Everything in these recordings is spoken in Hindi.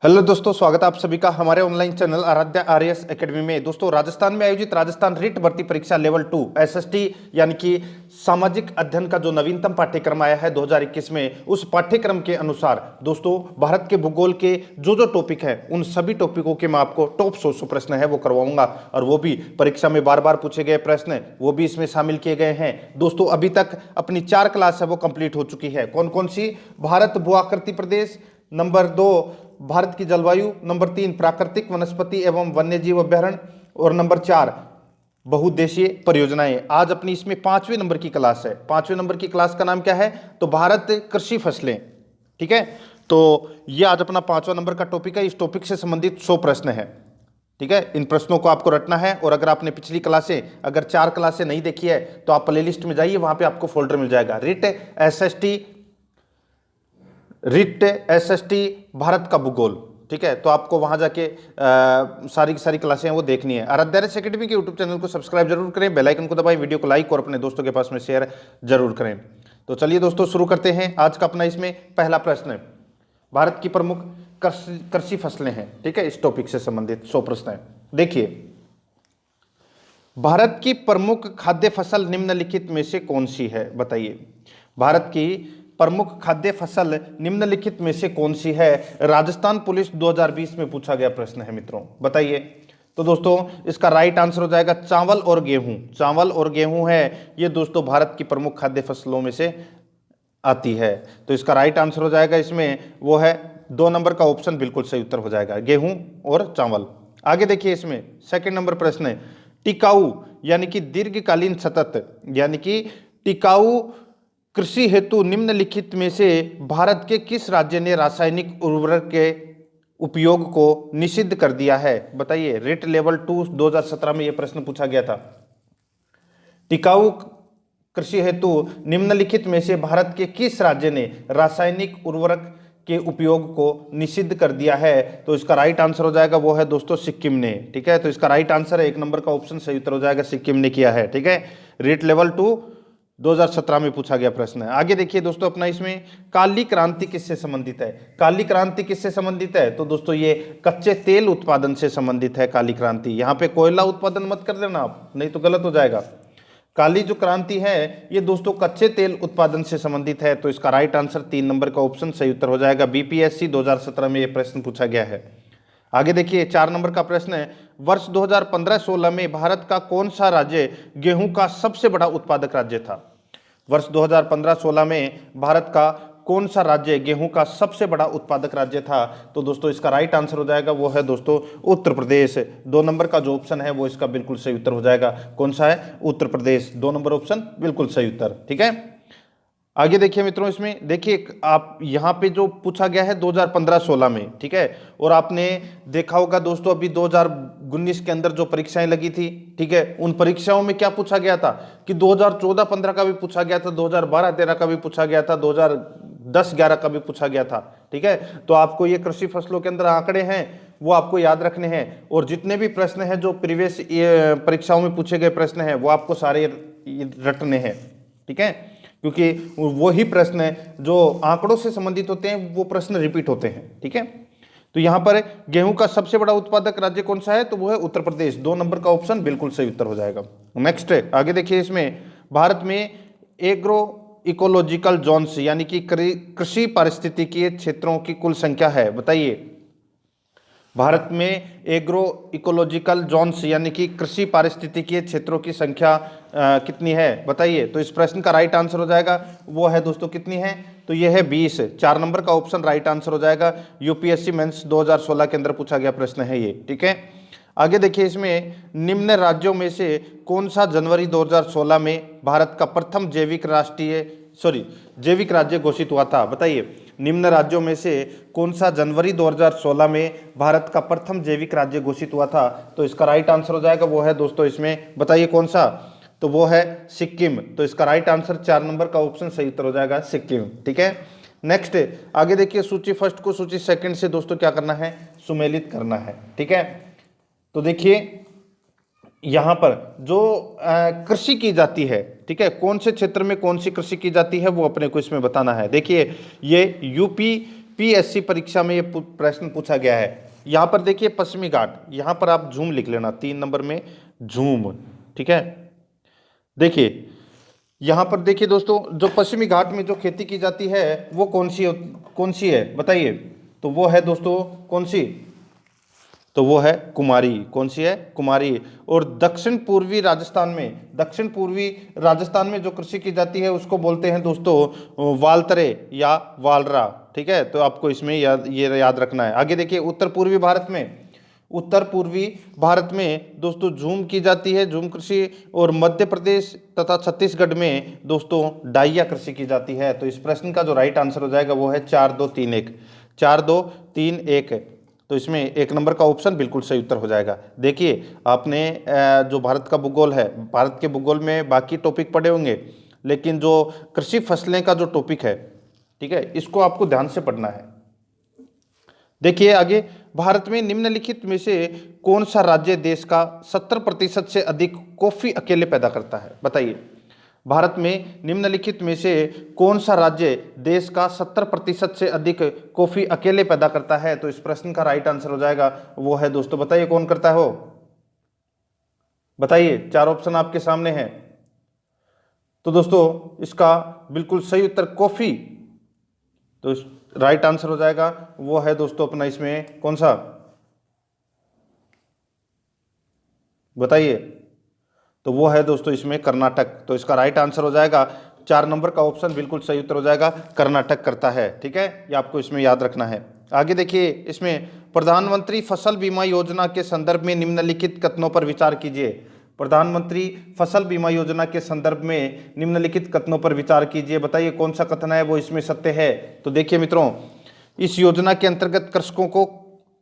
हेलो दोस्तों, स्वागत है आप सभी का हमारे online channel Aradhya RS academy में। दोस्तों, राजस्थान में आयोजित राजस्थान रिट भर्ती परीक्षा लेवल 2 एसएसटी यानी कि सामाजिक अध्ययन का जो नवीनतम पाठ्यक्रम आया है 2021 में, उस पाठ्यक्रम के अनुसार दोस्तों भारत के भूगोल के जो टॉपिक है उन सभी टॉपिकों के मैं आपको टॉप 100 प्रश्न है वो करवाऊंगा, और वो भी परीक्षा में बार बार पूछे गए प्रश्न वो भी इसमें शामिल किए गए हैं। दोस्तों, अभी तक अपनी 4 क्लास है वो कंप्लीट हो चुकी है। कौन कौन सी? भारत भूआकृति प्रदेश, नंबर 2 भारत की जलवायु, नंबर 3 प्राकृतिक वनस्पति एवं वन्यजीव अभ्यारण्य, और नंबर 4 बहुउद्देशीय परियोजनाएं। आज अपनी इसमें 5वें नंबर की क्लास है। 5वें नंबर की क्लास का नाम क्या है? तो भारत कृषि फसलें। ठीक है, तो ये आज अपना 5वां नंबर का टॉपिक है। इस टॉपिक से संबंधित 100 प्रश्न है। ठीक है, इन प्रश्नों को आपको रटना है। और अगर आपने पिछली क्लासें, अगर 4 क्लासें नहीं देखी है तो आप प्ले लिस्ट में जाइए, वहां पे आपको फोल्डर मिल जाएगा रिट एसएसटी भारत का भूगोल। ठीक है, तो आपको वहां जाके सारी की सारी क्लासें हैं वो देखनी है। आराध्या आरएस एकेडमी के यूट्यूब चैनल को सब्सक्राइब जरूर करें, बेल आइकन को दबाएं, वीडियो को लाइक और अपने दोस्तों के पास में शेयर जरूर करें। तो चलिए दोस्तों, शुरू करते हैं। आज का अपना इसमें पहला प्रश्न भारत की प्रमुख कृषि फसलें हैं। ठीक है, इस टॉपिक से संबंधित 100 प्रश्न है। देखिए, भारत की प्रमुख खाद्य फसल निम्नलिखित में से कौन सी है? बताइए, भारत की प्रमुख खाद्य फसल निम्नलिखित में से कौन सी है? राजस्थान पुलिस 2020 में पूछा गया प्रश्न है मित्रों, बताइए। तो दोस्तों, इसका राइट आंसर हो जाएगा चावल और गेहूं। चावल और गेहूं है ये दोस्तों भारत की प्रमुख खाद्य फसलों में से आती है। तो इसका राइट आंसर हो जाएगा इसमें वो है 2 नंबर का ऑप्शन, बिल्कुल सही उत्तर हो जाएगा, गेहूं और चावल। आगे देखिए, इसमें सेकंड नंबर प्रश्न है, टिकाऊ यानी कि दीर्घकालीन सतत यानी कि टिकाऊ कृषि हेतु निम्नलिखित में से भारत के किस राज्य ने रासायनिक उर्वरक के उपयोग को निषिद्ध कर दिया है? बताइए, रिट लेवल 2 2017 में यह प्रश्न पूछा गया था। टिकाऊ कृषि हेतु निम्नलिखित में से भारत के किस राज्य ने रासायनिक उर्वरक के उपयोग को निषिद्ध कर दिया है? तो इसका राइट आंसर हो जाएगा वो है दोस्तों सिक्किम ने। ठीक है, तो इसका राइट आंसर है 1 नंबर का ऑप्शन, सही उत्तर हो जाएगा सिक्किम ने किया है। ठीक है, रिट लेवल 2 2017 में पूछा गया प्रश्न है। आगे देखिए दोस्तों, अपना इसमें काली क्रांति किससे संबंधित है? काली क्रांति किससे संबंधित है? तो दोस्तों ये कच्चे तेल उत्पादन से संबंधित है काली क्रांति। यहाँ पे कोयला उत्पादन मत कर देना आप, नहीं तो गलत हो जाएगा। काली जो क्रांति है ये दोस्तों कच्चे तेल उत्पादन से संबंधित है। तो इसका राइट आंसर 3 नंबर का ऑप्शन, सही उत्तर हो जाएगा। बीपीएससी 2017 में ये प्रश्न पूछा गया है। आगे देखिए, 4 नंबर का प्रश्न है, वर्ष 2015-16 में भारत का कौन सा राज्य गेहूं का सबसे बड़ा उत्पादक राज्य था? वर्ष 2015-16 में भारत का कौन सा राज्य गेहूं का सबसे बड़ा उत्पादक राज्य था? तो दोस्तों इसका राइट आंसर हो जाएगा वो है दोस्तों उत्तर प्रदेश। 2 नंबर का जो ऑप्शन है वो इसका बिल्कुल सही उत्तर हो जाएगा। कौन सा है? उत्तर प्रदेश। 2 नंबर ऑप्शन बिल्कुल सही उत्तर। ठीक है, आगे देखिए मित्रों, इसमें देखिए आप यहाँ पे जो पूछा गया है 2015-16 में। ठीक है, और आपने देखा होगा दोस्तों अभी 2019 के अंदर जो परीक्षाएं लगी थी, ठीक है, उन परीक्षाओं में क्या पूछा गया था कि 2014-15 का भी पूछा गया था, 2012-13 का भी पूछा गया था, 2010-11 का भी पूछा गया था। ठीक है, तो आपको ये कृषि फसलों के अंदर आंकड़े हैं वो आपको याद रखने हैं, और जितने भी प्रश्न हैं जो प्रीवियस परीक्षाओं में पूछे गए प्रश्न हैं वो आपको सारे रटने हैं। ठीक है, क्योंकि वही प्रश्न जो आंकड़ों से संबंधित होते हैं वो प्रश्न रिपीट होते हैं। ठीक है, तो यहां पर गेहूं का सबसे बड़ा उत्पादक राज्य कौन सा है? तो वो है उत्तर प्रदेश। 2 नंबर का ऑप्शन बिल्कुल सही उत्तर हो जाएगा। नेक्स्ट आगे देखिए, इसमें भारत में एग्रो इकोलॉजिकल जोन्स यानी कि कृषि पारिस्थितिकीय क्षेत्रों की कुल संख्या है। बताइए, भारत में एग्रो इकोलॉजिकल जोन्स यानी कि कृषि पारिस्थितिकीय क्षेत्रों की संख्या कितनी है? बताइए। तो इस प्रश्न का राइट आंसर हो जाएगा वो है दोस्तों कितनी है? तो ये है 20। 4 नंबर का ऑप्शन राइट आंसर हो जाएगा। यूपीएससी मेंस 2016 के अंदर पूछा गया प्रश्न है ये। ठीक है, आगे देखिए, इसमें निम्न राज्यों में से कौन सा जनवरी 2016 में भारत का प्रथम जैविक राज्य घोषित हुआ था? बताइए, निम्न राज्यों में से कौन सा जनवरी 2016 में भारत का प्रथम जैविक राज्य घोषित हुआ था? तो इसका राइट आंसर हो जाएगा वो है दोस्तों इसमें, बताइए कौन सा? तो वो है सिक्किम। तो इसका राइट आंसर 4 नंबर का ऑप्शन सही उत्तर हो जाएगा सिक्किम। ठीक है, नेक्स्ट आगे देखिए, सूची फर्स्ट को सूची सेकंड से दोस्तों क्या करना है? सुमेलित करना है। ठीक है, तो देखिए यहां पर जो कृषि की जाती है, ठीक है, कौन से क्षेत्र में कौन सी कृषि की जाती है वो अपने को इसमें बताना है। देखिए, ये यूपी पीएससी परीक्षा में ये प्रश्न पूछा गया है। यहां पर देखिए पश्चिमी घाट, यहां पर आप झूम लिख लेना 3 नंबर में झूम, ठीक है। देखिए यहां पर देखिए दोस्तों, जो पश्चिमी घाट में जो खेती की जाती है वो कौन सी है बताइए। तो वो है दोस्तों कौन सी, तो वो है कुमारी। कौन सी है, कुमारी। और दक्षिण पूर्वी राजस्थान में जो कृषि की जाती है उसको बोलते हैं दोस्तों वालतरे या वालरा, ठीक है। तो आपको इसमें ये याद रखना है। आगे देखिए उत्तर पूर्वी भारत में दोस्तों झूम की जाती है, झूम कृषि। और मध्य प्रदेश तथा छत्तीसगढ़ में दोस्तों डाइया कृषि की जाती है। तो इस प्रश्न का जो राइट आंसर हो जाएगा वो है 4-2-3-1, 4-2-3-1। तो इसमें 1 नंबर का ऑप्शन बिल्कुल सही उत्तर हो जाएगा। देखिए आपने जो भारत का भूगोल है, भारत के भूगोल में बाकी टॉपिक पढ़े होंगे, लेकिन जो कृषि फसलें का जो टॉपिक है, ठीक है, इसको आपको ध्यान से पढ़ना है। देखिए आगे, भारत में निम्नलिखित में से कौन सा राज्य देश का 70% से अधिक कॉफी अकेले पैदा करता है बताइए। भारत में निम्नलिखित में से कौन सा राज्य देश का 70% से अधिक कॉफी अकेले पैदा करता है। तो इस प्रश्न का राइट आंसर हो जाएगा वो है दोस्तों, बताइए कौन करता है वो, बताइए। 4 ऑप्शन आपके सामने हैं। तो दोस्तों इसका बिल्कुल सही उत्तर कॉफी, तो राइट आंसर हो जाएगा वो है दोस्तों अपना इसमें कौन सा, बताइए। तो वो है दोस्तों इसमें कर्नाटक। तो इसका राइट आंसर हो जाएगा 4 नंबर का ऑप्शन बिल्कुल सही उत्तर हो जाएगा, कर्नाटक करता है, ठीक है। ये आपको इसमें याद रखना है। आगे देखिए, इसमें प्रधानमंत्री फसल बीमा योजना के संदर्भ में निम्नलिखित कथनों पर विचार कीजिए। प्रधानमंत्री फसल बीमा योजना के संदर्भ में निम्नलिखित कथनों पर विचार कीजिए, बताइए कौन सा कथन है वो इसमें सत्य है। तो देखिए मित्रों, इस योजना के अंतर्गत कृषकों को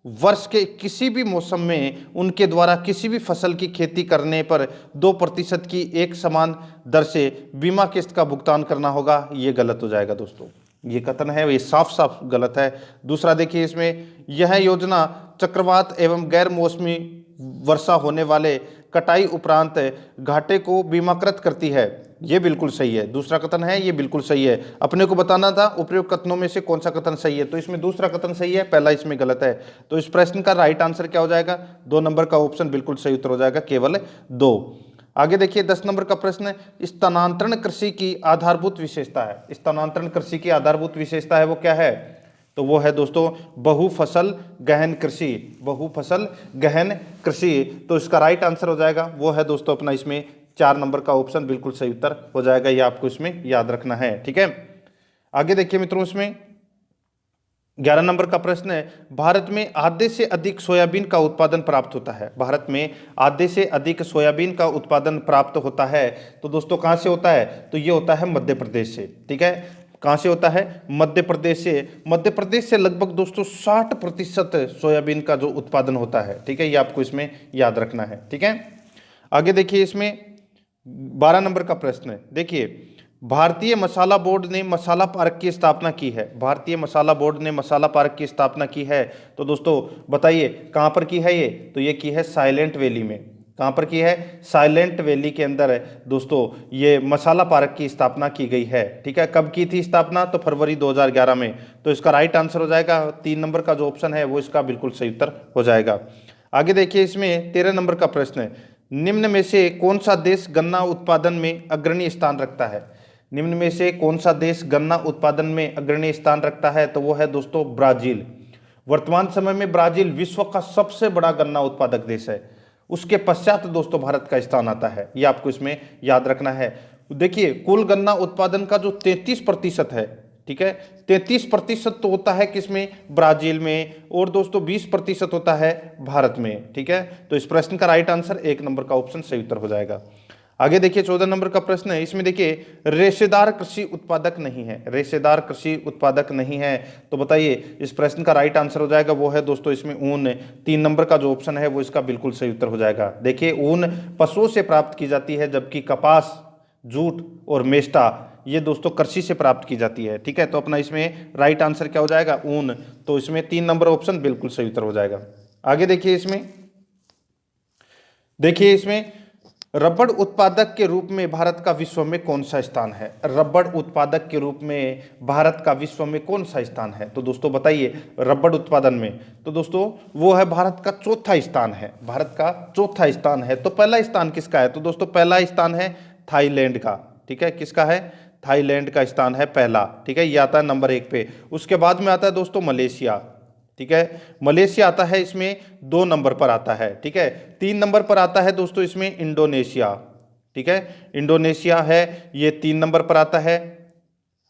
वर्ष के किसी भी मौसम में उनके द्वारा किसी भी फसल की खेती करने पर 2% की एक समान दर से बीमा किस्त का भुगतान करना होगा। ये गलत हो जाएगा दोस्तों, ये कथन है ये साफ साफ गलत है। दूसरा देखिए, इसमें यह योजना चक्रवात एवं गैर मौसमी वर्षा होने वाले कटाई उपरांत घाटे को बीमाकृत करती है। ये बिल्कुल सही है। दूसरा कथन है ये बिल्कुल सही है। अपने को बताना था उपयुक्त कथनों में से कौन सा कथन सही है, तो इसमें दूसरा कथन सही है, पहला इसमें गलत है। तो इस प्रश्न का राइट आंसर क्या हो जाएगा, 2 नंबर का ऑप्शन बिल्कुल सही उत्तर हो जाएगा, केवल 2। आगे देखिए 10 नंबर का प्रश्न है, स्थानांतरण कृषि की आधारभूत विशेषता है। स्थानांतरण कृषि की आधारभूत विशेषता है वो क्या है, तो वो है दोस्तों बहुफसल गहन कृषि, बहुफसल गहन कृषि। तो इसका राइट आंसर हो जाएगा वो है दोस्तों अपना इसमें 4 नंबर का ऑप्शन बिल्कुल सही उत्तर हो जाएगा। ये आपको इसमें याद रखना है, ठीक है। आगे देखिए मित्रों, इसमें 11 नंबर का प्रश्न है, भारत में आधे से अधिक सोयाबीन का उत्पादन प्राप्त होता है। भारत में आधे से अधिक सोयाबीन का उत्पादन प्राप्त होता है। तो दोस्तों कहाँ से होता है, तो ये होता है मध्य प्रदेश से, ठीक है। कहाँ से होता है, मध्य प्रदेश से। मध्य प्रदेश से लगभग दोस्तों 60% सोयाबीन का जो उत्पादन होता है, ठीक है। ये आपको इसमें याद रखना है, ठीक है। आगे देखिए, इसमें 12 नंबर का प्रश्न है। देखिए, भारतीय मसाला बोर्ड ने मसाला पार्क की स्थापना की है। भारतीय मसाला बोर्ड ने मसाला पार्क की स्थापना की है। तो दोस्तों बताइए कहाँ पर की है ये, तो ये की है साइलेंट वैली में। कहाँ पर की है, साइलेंट वैली के अंदर दोस्तों ये मसाला पार्क की स्थापना की गई है, ठीक है। कब की थी स्थापना, तो फरवरी 2011 में। तो इसका राइट आंसर हो जाएगा 3 नंबर का जो ऑप्शन है वो इसका बिल्कुल सही उत्तर हो जाएगा। आगे देखिए, इसमें 13 नंबर का प्रश्न है, निम्न में से कौन सा देश गन्ना उत्पादन में अग्रणी स्थान रखता है। निम्न में से कौन सा देश गन्ना उत्पादन में अग्रणी स्थान रखता है, तो वो है दोस्तों ब्राजील। वर्तमान समय में ब्राजील विश्व का सबसे बड़ा गन्ना उत्पादक देश है। उसके पश्चात दोस्तों भारत का स्थान आता है, ये आपको इसमें याद रखना है। देखिए, कुल गन्ना उत्पादन का जो 33% है, ठीक है, 33% तो होता है किसमें, ब्राजील में, और दोस्तों 20% होता है भारत में, ठीक है। तो इस प्रश्न का राइट आंसर 1 नंबर का ऑप्शन सही उत्तर हो जाएगा। आगे देखिए 14 नंबर का प्रश्न है, इसमें देखिए रेशेदार कृषि उत्पादक नहीं है। रेशेदार कृषि उत्पादक नहीं है, तो बताइए इस प्रश्न का राइट आंसर हो जाएगा वो है दोस्तों इसमें ऊन। 3 नंबर का जो ऑप्शन है वो इसका बिल्कुल सही उत्तर हो जाएगा। देखिए, ऊन पशुओं से प्राप्त की जाती है, जबकि कपास, जूट और मेस्टा ये दोस्तों कृषि से प्राप्त की जाती है, ठीक है। तो अपना इसमें राइट आंसर क्या हो जाएगा, ऊन। तो इसमें 3 नंबर ऑप्शन बिल्कुल सही उत्तर हो जाएगा। आगे देखिए, इसमें रबड़ उत्पादक के रूप में भारत का विश्व में कौन सा स्थान है? रबड़ उत्पादक के रूप में भारत का विश्व में कौन सा स्थान है? तो दोस्तों बताइए, रबड़ उत्पादन में तो दोस्तों वो है भारत का चौथा स्थान है, भारत का चौथा स्थान है। तो पहला स्थान किसका है? तो दोस्तों पहला स्थान है थाईलैंड का, ठीक है, किसका है? थाईलैंड का स्थान है पहला, ठीक है, ये आता है नंबर 1 पे। उसके बाद में आता है दोस्तों मलेशिया, ठीक है, मलेशिया आता है इसमें 2 नंबर पर आता है, ठीक है। 3 नंबर पर आता है दोस्तों इसमें इंडोनेशिया, ठीक है, इंडोनेशिया है, ये 3 नंबर पर आता है।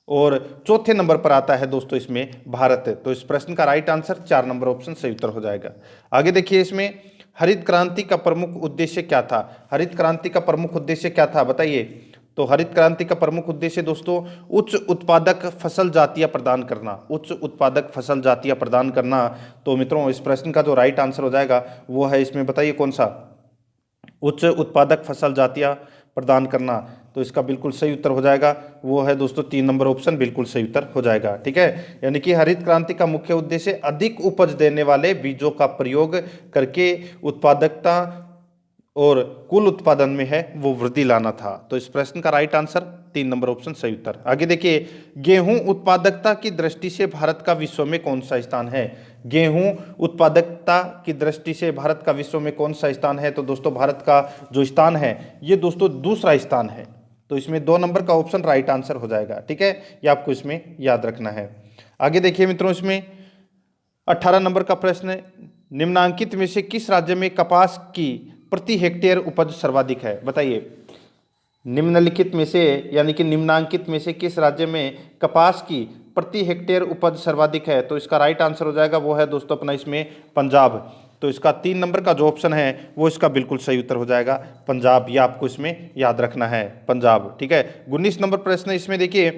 और चौथे नंबर पर आता है दोस्तों इसमें भारत। तो इस प्रश्न का राइट आंसर 4 नंबर ऑप्शन सही उत्तर हो जाएगा। आगे देखिए, इसमें हरित क्रांति का प्रमुख उद्देश्य क्या था? हरित क्रांति का प्रमुख उद्देश्य क्या था बताइए? तो हरित क्रांति का प्रमुख उद्देश्य दोस्तों उच्च उत्पादक फसल जातियां प्रदान करना, उच्च उत्पादक फसल जातियां प्रदान करना। तो मित्रों इस प्रश्न का जो राइट आंसर हो जाएगा वो है इसमें, बताइए कौन सा? उच्च उत्पादक फसल जातियां प्रदान करना। तो इसका बिल्कुल सही उत्तर हो जाएगा वो है दोस्तों 3 नंबर ऑप्शन बिल्कुल सही उत्तर हो जाएगा, ठीक है। यानी कि हरित क्रांति का मुख्य उद्देश्य अधिक उपज देने वाले बीजों का प्रयोग करके उत्पादकता और कुल उत्पादन में है वो वृद्धि लाना था। तो इस प्रश्न का राइट आंसर 3 नंबर ऑप्शन सही उत्तर। आगे देखिए, गेहूं उत्पादकता की दृष्टि से भारत का विश्व में कौन सा स्थान है? गेहूं उत्पादकता की दृष्टि से भारत का विश्व में कौन सा स्थान है? तो दोस्तों भारत का जो स्थान है ये दोस्तों दूसरा स्थान है। तो इसमें 2 नंबर का ऑप्शन राइट आंसर हो जाएगा, ठीक है, ये आपको इसमें याद रखना है। आगे देखिए मित्रों, इसमें 18 नंबर का प्रश्न है, निम्नांकित में से किस राज्य में कपास की प्रति हेक्टेयर उपज सर्वाधिक है? बताइए, निम्नलिखित में से यानी कि निम्नांकित में से किस राज्य में कपास की प्रति हेक्टेयर उपज सर्वाधिक है? तो इसका राइट आंसर हो जाएगा वो है दोस्तों अपना इसमें पंजाब। तो इसका 3 नंबर का जो ऑप्शन है वो इसका बिल्कुल सही उत्तर हो जाएगा पंजाब, ये आपको इसमें याद रखना है पंजाब, ठीक है। 19 नंबर प्रश्न इसमें देखिए,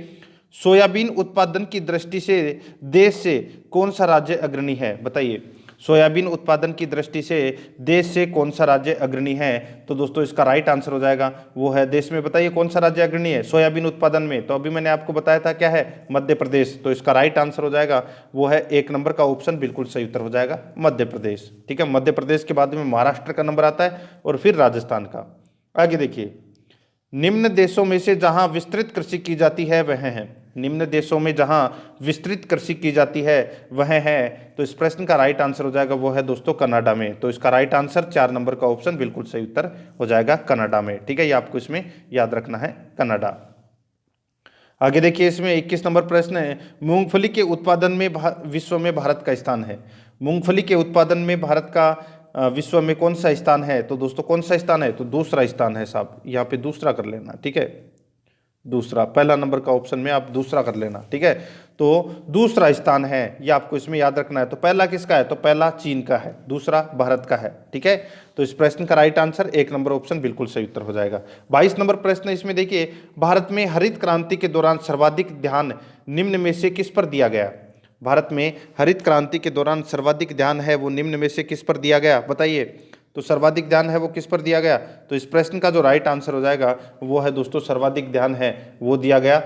सोयाबीन उत्पादन की दृष्टि से देश से कौन सा राज्य अग्रणी है? बताइए, सोयाबीन उत्पादन की दृष्टि से देश से कौन सा राज्य अग्रणी है? तो दोस्तों इसका राइट आंसर हो जाएगा वो है देश में, बताइए कौन सा राज्य अग्रणी है सोयाबीन उत्पादन में? तो अभी मैंने आपको बताया था क्या है, मध्य प्रदेश। तो इसका राइट आंसर हो जाएगा वो है 1 नंबर का ऑप्शन बिल्कुल सही उत्तर हो जाएगा मध्य प्रदेश, ठीक है। मध्य प्रदेश के बाद में महाराष्ट्र का नंबर आता है और फिर राजस्थान का। आगे देखिए, निम्न देशों में से जहां विस्तृत कृषि की जाती है वह है, निम्न देशों में जहां विस्तृत कृषि की जाती है वह है। तो इस प्रश्न का राइट आंसर हो जाएगा वो है दोस्तों कनाडा में। तो इसका राइट आंसर 4 नंबर का ऑप्शन बिल्कुल सही उत्तर हो जाएगा कनाडा में, ठीक है, ये आपको इसमें याद रखना है कनाडा। आगे देखिए, इसमें 21 नंबर प्रश्न है, मूंगफली के उत्पादन में विश्व में भारत का स्थान है। मूंगफली के उत्पादन में भारत का विश्व में कौन सा स्थान है? तो दोस्तों कौन सा स्थान है? तो दूसरा स्थान है साहब, यहाँ पे दूसरा कर लेना, ठीक है, दूसरा, पहला नंबर का ऑप्शन में आप दूसरा कर लेना, ठीक है। तो दूसरा स्थान है ये आपको इसमें याद रखना है। तो पहला किसका है? तो पहला चीन का है, दूसरा भारत का है, ठीक है। तो इस प्रश्न का राइट आंसर 1 नंबर ऑप्शन बिल्कुल सही उत्तर हो जाएगा। 22 नंबर प्रश्न इसमें देखिए, भारत में हरित क्रांति के दौरान सर्वाधिक ध्यान निम्न में से किस पर दिया गया? भारत में हरित क्रांति के दौरान सर्वाधिक ध्यान है वो निम्न में से किस पर दिया गया? बताइए, तो सर्वाधिक ध्यान है वो किस पर दिया गया? तो इस प्रश्न का जो राइट आंसर हो जाएगा वो है दोस्तों सर्वाधिक ध्यान है वो दिया गया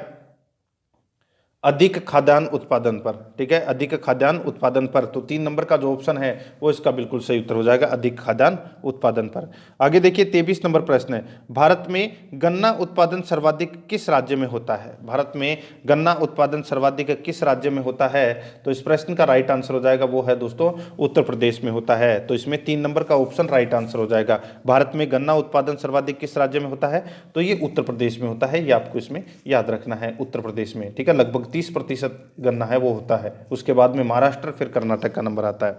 अधिक खाद्यान्न उत्पादन पर, ठीक है, अधिक खाद्यान्न उत्पादन पर। तो 3 नंबर का जो ऑप्शन है वो इसका बिल्कुल सही उत्तर हो जाएगा अधिक खाद्यान्न उत्पादन पर। आगे देखिए, 23 नंबर प्रश्न है, भारत में गन्ना उत्पादन सर्वाधिक किस राज्य में होता है? भारत में गन्ना उत्पादन सर्वाधिक किस राज्य में होता है? तो इस प्रश्न का राइट आंसर हो जाएगा वो है दोस्तों उत्तर प्रदेश में होता है। तो इसमें 3 नंबर का ऑप्शन राइट आंसर हो जाएगा। भारत में गन्ना उत्पादन सर्वाधिक किस राज्य में होता है? तो ये उत्तर प्रदेश में होता है, ये आपको इसमें याद रखना है, उत्तर प्रदेश में, ठीक है। लगभग 30% गन्ना है वो होता है, उसके बाद में महाराष्ट्र फिर कर्नाटक का नंबर आता है।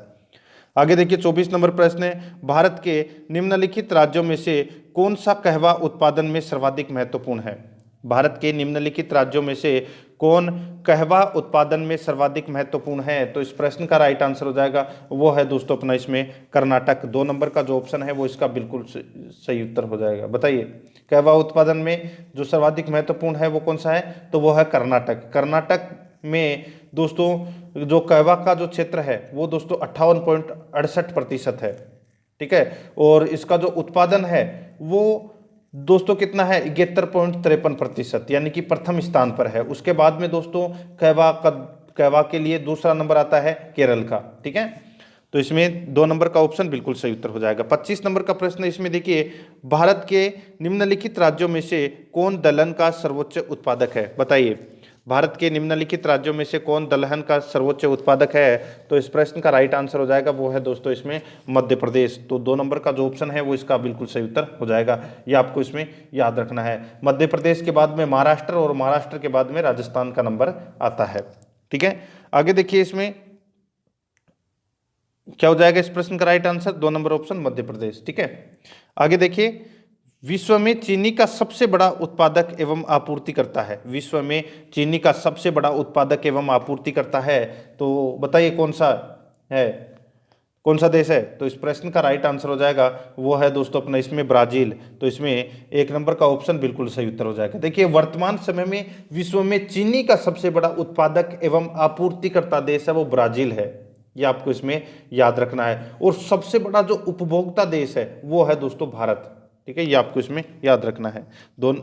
आगे देखिए, 24 नंबर प्रश्न है, भारत के निम्नलिखित राज्यों में से कौन सा कहवा उत्पादन में सर्वाधिक महत्वपूर्ण है? भारत के निम्नलिखित राज्यों में से कौन कहवा उत्पादन में सर्वाधिक महत्वपूर्ण है? तो इस प्रश्न का राइट आंसर हो जाएगा वो है दोस्तों अपना इसमें कर्नाटक। 2 नंबर का जो ऑप्शन है वो इसका बिल्कुल सही उत्तर हो जाएगा। बताइए, कहवा उत्पादन में जो सर्वाधिक महत्वपूर्ण है वो कौन सा है? तो वो है कर्नाटक। कर्नाटक में दोस्तों जो कहवा का जो क्षेत्र है वो दोस्तों 58.68% है, ठीक है। और इसका जो उत्पादन है वो दोस्तों कितना है? 71.53%, यानी कि प्रथम स्थान पर है। उसके बाद में दोस्तों कहवा के लिए दूसरा नंबर आता है केरल का, ठीक है। तो इसमें 2 नंबर का ऑप्शन बिल्कुल सही उत्तर हो जाएगा। 25 नंबर का प्रश्न इसमें देखिए, भारत के निम्नलिखित राज्यों में से कौन दलहन का सर्वोच्च उत्पादक है? बताइए, भारत के निम्नलिखित राज्यों में से कौन दलहन का सर्वोच्च उत्पादक है? तो इस प्रश्न का राइट आंसर हो जाएगा वो है दोस्तों इसमें मध्य प्रदेश। तो 2 नंबर का जो ऑप्शन है वो इसका बिल्कुल सही उत्तर हो जाएगा। ये आपको इसमें याद रखना है। मध्य प्रदेश के बाद में महाराष्ट्र और महाराष्ट्र के बाद में राजस्थान का नंबर आता है। ठीक है, आगे देखिए इसमें क्या हो जाएगा इस प्रश्न का right answer? 2 number option Madhya Pradesh. ठीक है, आगे देखिए, विश्व में चीनी का सबसे बड़ा उत्पादक एवं आपूर्तिकर्ता है। विश्व में चीनी का सबसे बड़ा उत्पादक एवं आपूर्तिकर्ता है, तो बताइए कौन सा है, कौन सा देश है? तो इस प्रश्न का राइट आंसर हो जाएगा वो है दोस्तों अपना इसमें ब्राजील। तो इसमें 1 नंबर का ऑप्शन बिल्कुल सही उत्तर हो जाएगा। देखिए, वर्तमान समय में विश्व में चीनी का सबसे बड़ा उत्पादक एवं आपूर्तिकर्ता देश है वो ब्राजील है। ये आपको इसमें याद रखना है। और सबसे बड़ा जो उपभोक्ता देश है वो है दोस्तों भारत। ठीक है, ये आपको इसमें याद रखना है।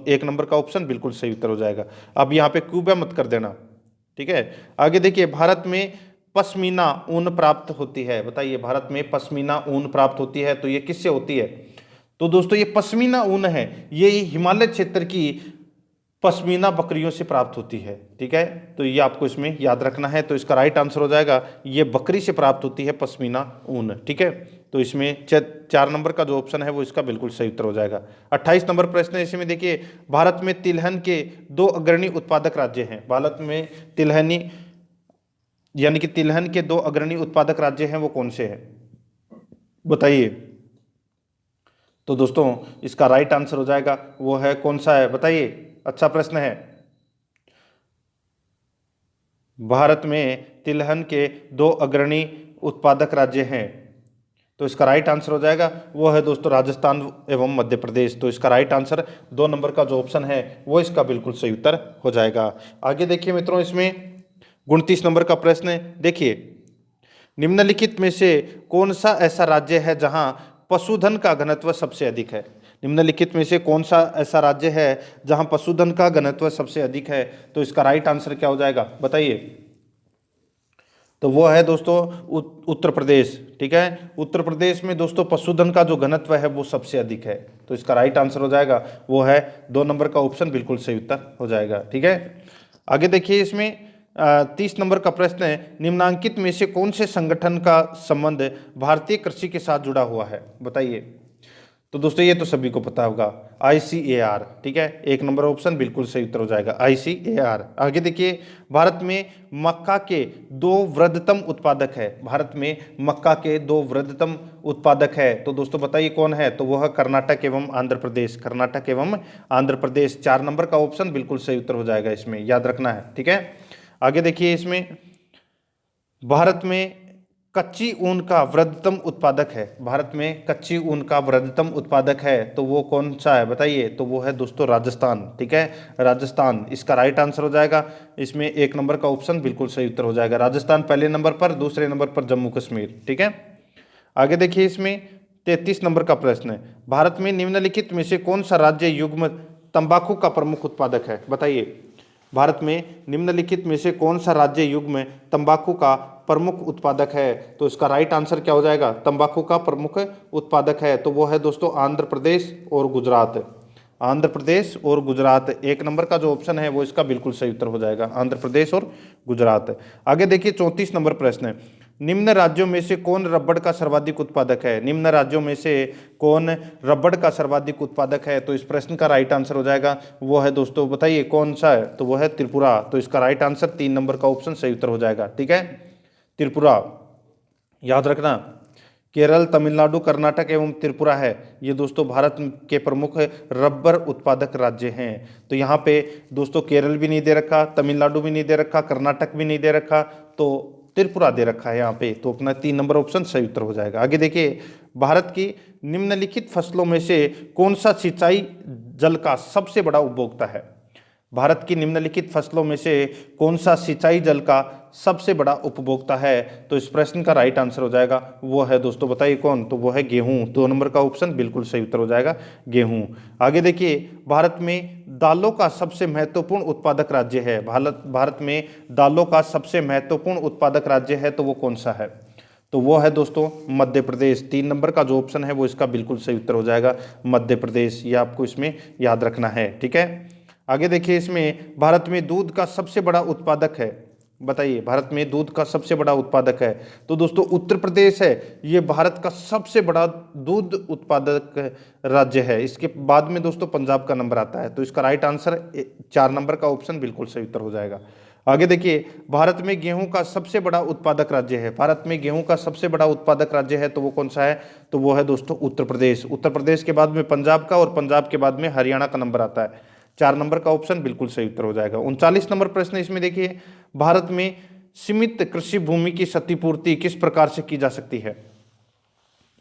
1 नंबर का ऑप्शन बिल्कुल सही उत्तर हो जाएगा। अब यहाँ पे क्यूबा मत कर देना। ठीक है, आगे देखिए, भारत में पश्मीना ऊन प्राप्त होती है। बताइए, भारत में पश्मीना ऊन प्राप्त होती है तो ये किससे होती है? तो दोस्तों ये पश्मीना ऊन है, ये हिमालय क्षेत्र की पश्मीना बकरियों से प्राप्त होती है। ठीक है, तो ये आपको इसमें याद रखना है। तो इसका राइट आंसर हो जाएगा ये बकरी से प्राप्त होती है पश्मीना ऊन। ठीक है, तो इसमें 4 नंबर का जो ऑप्शन है वो इसका बिल्कुल सही उत्तर हो जाएगा। 28 नंबर प्रश्न है, इसमें देखिए, भारत में तिलहन के 2 अग्रणी उत्पादक राज्य हैं। भारत में तिलहनी यानी कि तिलहन के 2 अग्रणी उत्पादक राज्य हैं, वो कौन से हैं? बताइए। तो दोस्तों इसका राइट आंसर हो जाएगा वो है कौन सा है? बताइए, अच्छा प्रश्न है। भारत में तिलहन के 2 अग्रणी उत्पादक राज्य हैं, तो इसका राइट आंसर हो जाएगा वो है दोस्तों राजस्थान एवं मध्य प्रदेश। तो इसका राइट आंसर 2 नंबर का जो ऑप्शन है वो इसका बिल्कुल सही उत्तर हो जाएगा। आगे देखिए मित्रों, इसमें 29 नंबर का प्रश्न है। देखिए, निम्नलिखित में से कौन सा ऐसा राज्य है जहां पशुधन का घनत्व सबसे अधिक है? निम्नलिखित में से कौन सा ऐसा राज्य है जहां पशुधन का घनत्व सबसे अधिक है? तो इसका राइट आंसर क्या हो जाएगा? बताइए। तो वो है दोस्तों उत्तर प्रदेश। ठीक है, उत्तर प्रदेश में दोस्तों पशुधन का जो घनत्व है वो सबसे अधिक है। तो इसका राइट आंसर हो जाएगा वो है 2 नंबर का ऑप्शन बिल्कुल सही उत्तर हो जाएगा। ठीक है, आगे देखिए, इसमें 30 नंबर का प्रश्न है, निम्नांकित में से कौन से संगठन का संबंध भारतीय कृषि के साथ जुड़ा हुआ है? बताइए। तो दोस्तों ये तो सभी को पता होगा, ICAR। ठीक है, 1 नंबर ऑप्शन बिल्कुल सही उत्तर हो जाएगा, ICAR। आगे देखिए, भारत में मक्का के 2 वृहत्तम उत्पादक है। भारत में मक्का के 2 वृहत्तम उत्पादक है, तो दोस्तों बताइए कौन है? तो वह कर्नाटक एवं आंध्र प्रदेश। कर्नाटक एवं आंध्र प्रदेश। 4 नंबर का ऑप्शन बिल्कुल सही उत्तर हो जाएगा, इसमें याद रखना है। ठीक है, आगे देखिए, इसमें भारत में कच्ची ऊन का वृहत्तम उत्पादक है। भारत में कच्ची ऊन का वृहत्तम उत्पादक है, तो वो कौन सा है? बताइए। तो वो है दोस्तों राजस्थान। ठीक है, राजस्थान इसका राइट आंसर हो जाएगा। इसमें 1 नंबर का ऑप्शन बिल्कुल सही उत्तर हो जाएगा। राजस्थान पहले नंबर पर, दूसरे नंबर पर जम्मू कश्मीर। ठीक है, आगे देखिए, इसमें 33 नंबर का प्रश्न है, भारत में निम्नलिखित में से कौन सा राज्य युग्म तंबाकू का प्रमुख उत्पादक है? बताइए। भारत में निम्नलिखित में से कौन सा राज्य युग्म तंबाकू का प्रमुख उत्पादक है? तो इसका राइट आंसर क्या हो जाएगा? तंबाकू का प्रमुख उत्पादक है, तो वो है दोस्तों आंध्र प्रदेश और गुजरात। आंध्र प्रदेश और गुजरात। 1 नंबर का जो ऑप्शन है वो इसका बिल्कुल सही उत्तर हो जाएगा, आंध्र प्रदेश और गुजरात। आगे देखिए, 34 नंबर प्रश्न है, निम्न राज्यों में से कौन रबड़ का सर्वाधिक उत्पादक है? निम्न राज्यों में से कौन रबड़ का सर्वाधिक उत्पादक है? तो इस प्रश्न का राइट आंसर हो जाएगा वो है दोस्तों, बताइए कौन सा है? तो वो है त्रिपुरा। तो इसका राइट आंसर 3 नंबर का ऑप्शन सही उत्तर हो जाएगा। ठीक है, त्रिपुरा याद रखना। केरल, तमिलनाडु, कर्नाटक एवं त्रिपुरा है, ये दोस्तों भारत के प्रमुख रबर उत्पादक राज्य हैं। तो यहाँ पे दोस्तों केरल भी नहीं दे रखा, तमिलनाडु भी नहीं दे रखा, कर्नाटक भी नहीं दे रखा, तो त्रिपुरा दे रखा है यहाँ पे। तो अपना 3 नंबर ऑप्शन सही उत्तर हो जाएगा। आगे देखिए, भारत की निम्नलिखित फसलों में से कौन सा सिंचाई जल का सबसे बड़ा उपभोक्ता है? भारत की निम्नलिखित फसलों में से कौन सा सिंचाई जल का सबसे बड़ा उपभोक्ता है? तो इस प्रश्न का राइट आंसर हो जाएगा वो है दोस्तों, बताइए कौन? तो वो है गेहूं। 2 नंबर का ऑप्शन बिल्कुल सही उत्तर हो जाएगा, गेहूं। आगे देखिए, भारत में दालों का सबसे महत्वपूर्ण उत्पादक राज्य है। भारत में दालों का सबसे महत्वपूर्ण उत्पादक राज्य है, तो वो कौन सा है? तो वो है दोस्तों मध्य प्रदेश। 3 नंबर का जो ऑप्शन है वो इसका बिल्कुल सही उत्तर हो जाएगा, मध्य प्रदेश। ये आपको इसमें याद रखना है, ठीक है। आगे देखिए, इसमें भारत में दूध का सबसे बड़ा उत्पादक है, बताइए भारत में दूध का सबसे बड़ा उत्पादक है। तो दोस्तों उत्तर प्रदेश है, ये भारत का सबसे बड़ा दूध उत्पादक राज्य है। इसके बाद में दोस्तों पंजाब का नंबर आता है। तो इसका राइट आंसर 4 नंबर का ऑप्शन बिल्कुल सही उत्तर हो जाएगा। आगे देखिए, भारत में गेहूं का सबसे बड़ा उत्पादक राज्य है। भारत में गेहूं का सबसे बड़ा उत्पादक राज्य है, तो वो कौन सा है? तो वो है दोस्तों उत्तर प्रदेश। उत्तर प्रदेश के बाद में पंजाब का, और पंजाब के बाद में हरियाणा का नंबर आता है। 4 नंबर का ऑप्शन बिल्कुल सही उत्तर हो जाएगा। 39 नंबर प्रश्न इसमें देखिए, भारत में सीमित कृषि भूमि की क्षतिपूर्ति किस प्रकार से की जा सकती है?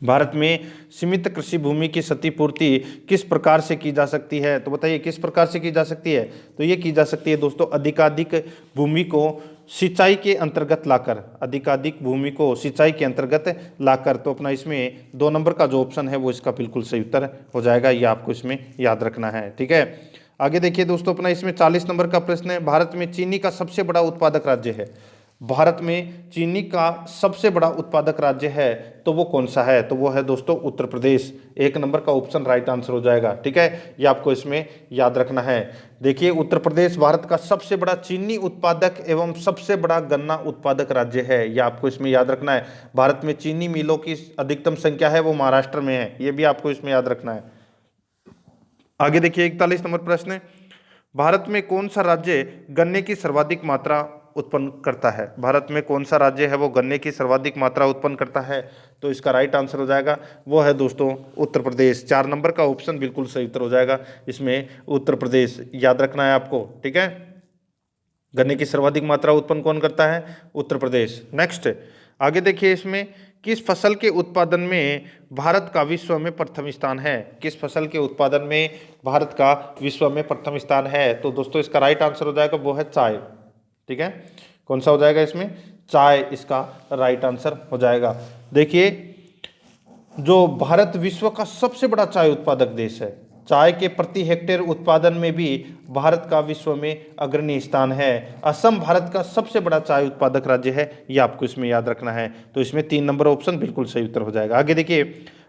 भारत में सीमित कृषि भूमि की क्षतिपूर्ति किस प्रकार से की जा सकती है? तो बताइए किस प्रकार से की जा सकती है? तो ये की जा सकती है दोस्तों अधिकाधिक भूमि को सिंचाई के अंतर्गत लाकर, अधिकाधिक भूमि को सिंचाई के अंतर्गत लाकर। तो अपना इसमें 2 नंबर का जो ऑप्शन है वो इसका बिल्कुल सही उत्तर हो जाएगा। ये आपको इसमें याद रखना है, ठीक है। आगे देखिए दोस्तों, अपना इसमें 40 नंबर का प्रश्न है, भारत में चीनी का सबसे बड़ा उत्पादक राज्य है। भारत में चीनी का सबसे बड़ा उत्पादक राज्य है, तो वो कौन सा है? तो वो है दोस्तों उत्तर प्रदेश। 1 नंबर का ऑप्शन राइट आंसर हो जाएगा, ठीक है। ये आपको इसमें याद रखना है। देखिए, उत्तर प्रदेश भारत का सबसे बड़ा चीनी उत्पादक एवं सबसे बड़ा गन्ना उत्पादक राज्य है। ये आपको इसमें याद रखना है। भारत में चीनी मिलों की अधिकतम संख्या है वो महाराष्ट्र में है, ये भी आपको इसमें याद रखना है। आगे देखिए, 41 नंबर प्रश्न, भारत में कौन सा राज्य गन्ने की सर्वाधिक मात्रा उत्पन्न करता है? भारत में कौन सा राज्य है वो गन्ने की सर्वाधिक मात्रा उत्पन्न करता है? तो इसका राइट आंसर हो जाएगा वो है दोस्तों उत्तर प्रदेश। 4 नंबर का ऑप्शन बिल्कुल सही उत्तर हो जाएगा इसमें, उत्तर प्रदेश याद रखना है आपको, ठीक है। गन्ने की सर्वाधिक मात्रा उत्पन्न कौन करता है? उत्तर प्रदेश। नेक्स्ट, आगे देखिए, इसमें किस फसल के उत्पादन में भारत का विश्व में प्रथम स्थान है? किस फसल के उत्पादन में भारत का विश्व में प्रथम स्थान है? तो दोस्तों इसका राइट आंसर हो जाएगा वो है चाय, ठीक है। कौन सा हो जाएगा इसमें? चाय इसका राइट आंसर हो जाएगा। देखिए, जो भारत विश्व का सबसे बड़ा चाय उत्पादक देश है, चाय के प्रति हेक्टेयर उत्पादन में भी भारत का विश्व में अग्रणी स्थान है। असम भारत का सबसे बड़ा चाय उत्पादक राज्य है, ये आपको इसमें याद रखना है। तो इसमें 3 नंबर ऑप्शन बिल्कुल सही उत्तर हो जाएगा। आगे देखिए,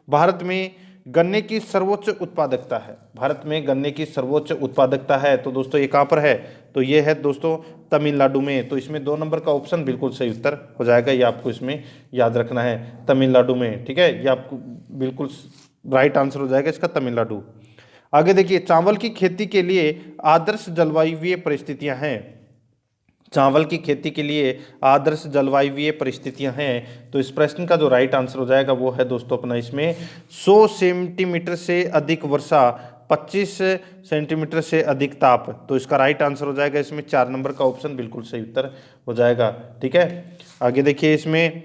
भारत में गन्ने की सर्वोच्च उत्पादकता है। भारत में गन्ने की सर्वोच्च उत्पादकता है, तो दोस्तों ये कहाँ पर है? तो ये है दोस्तों तमिलनाडु में। तो इसमें 2 नंबर का ऑप्शन बिल्कुल सही उत्तर हो जाएगा। ये आपको इसमें याद रखना है, तमिलनाडु में, ठीक है। ये आपको बिल्कुल राइट आंसर हो जाएगा इसका, तमिलनाडु। आगे देखिए, चावल की खेती के लिए आदर्श जलवायुवीय परिस्थितियां हैं। चावल की खेती के लिए आदर्श जलवायुवीय परिस्थितियां हैं, तो इस प्रश्न का जो राइट आंसर हो जाएगा वो है दोस्तों अपना इसमें 100 सेंटीमीटर से अधिक वर्षा, 25 सेंटीमीटर से अधिक ताप। तो इसका राइट आंसर हो जाएगा इसमें 4 नंबर का ऑप्शन बिल्कुल सही उत्तर हो जाएगा, ठीक है। आगे देखिए, इसमें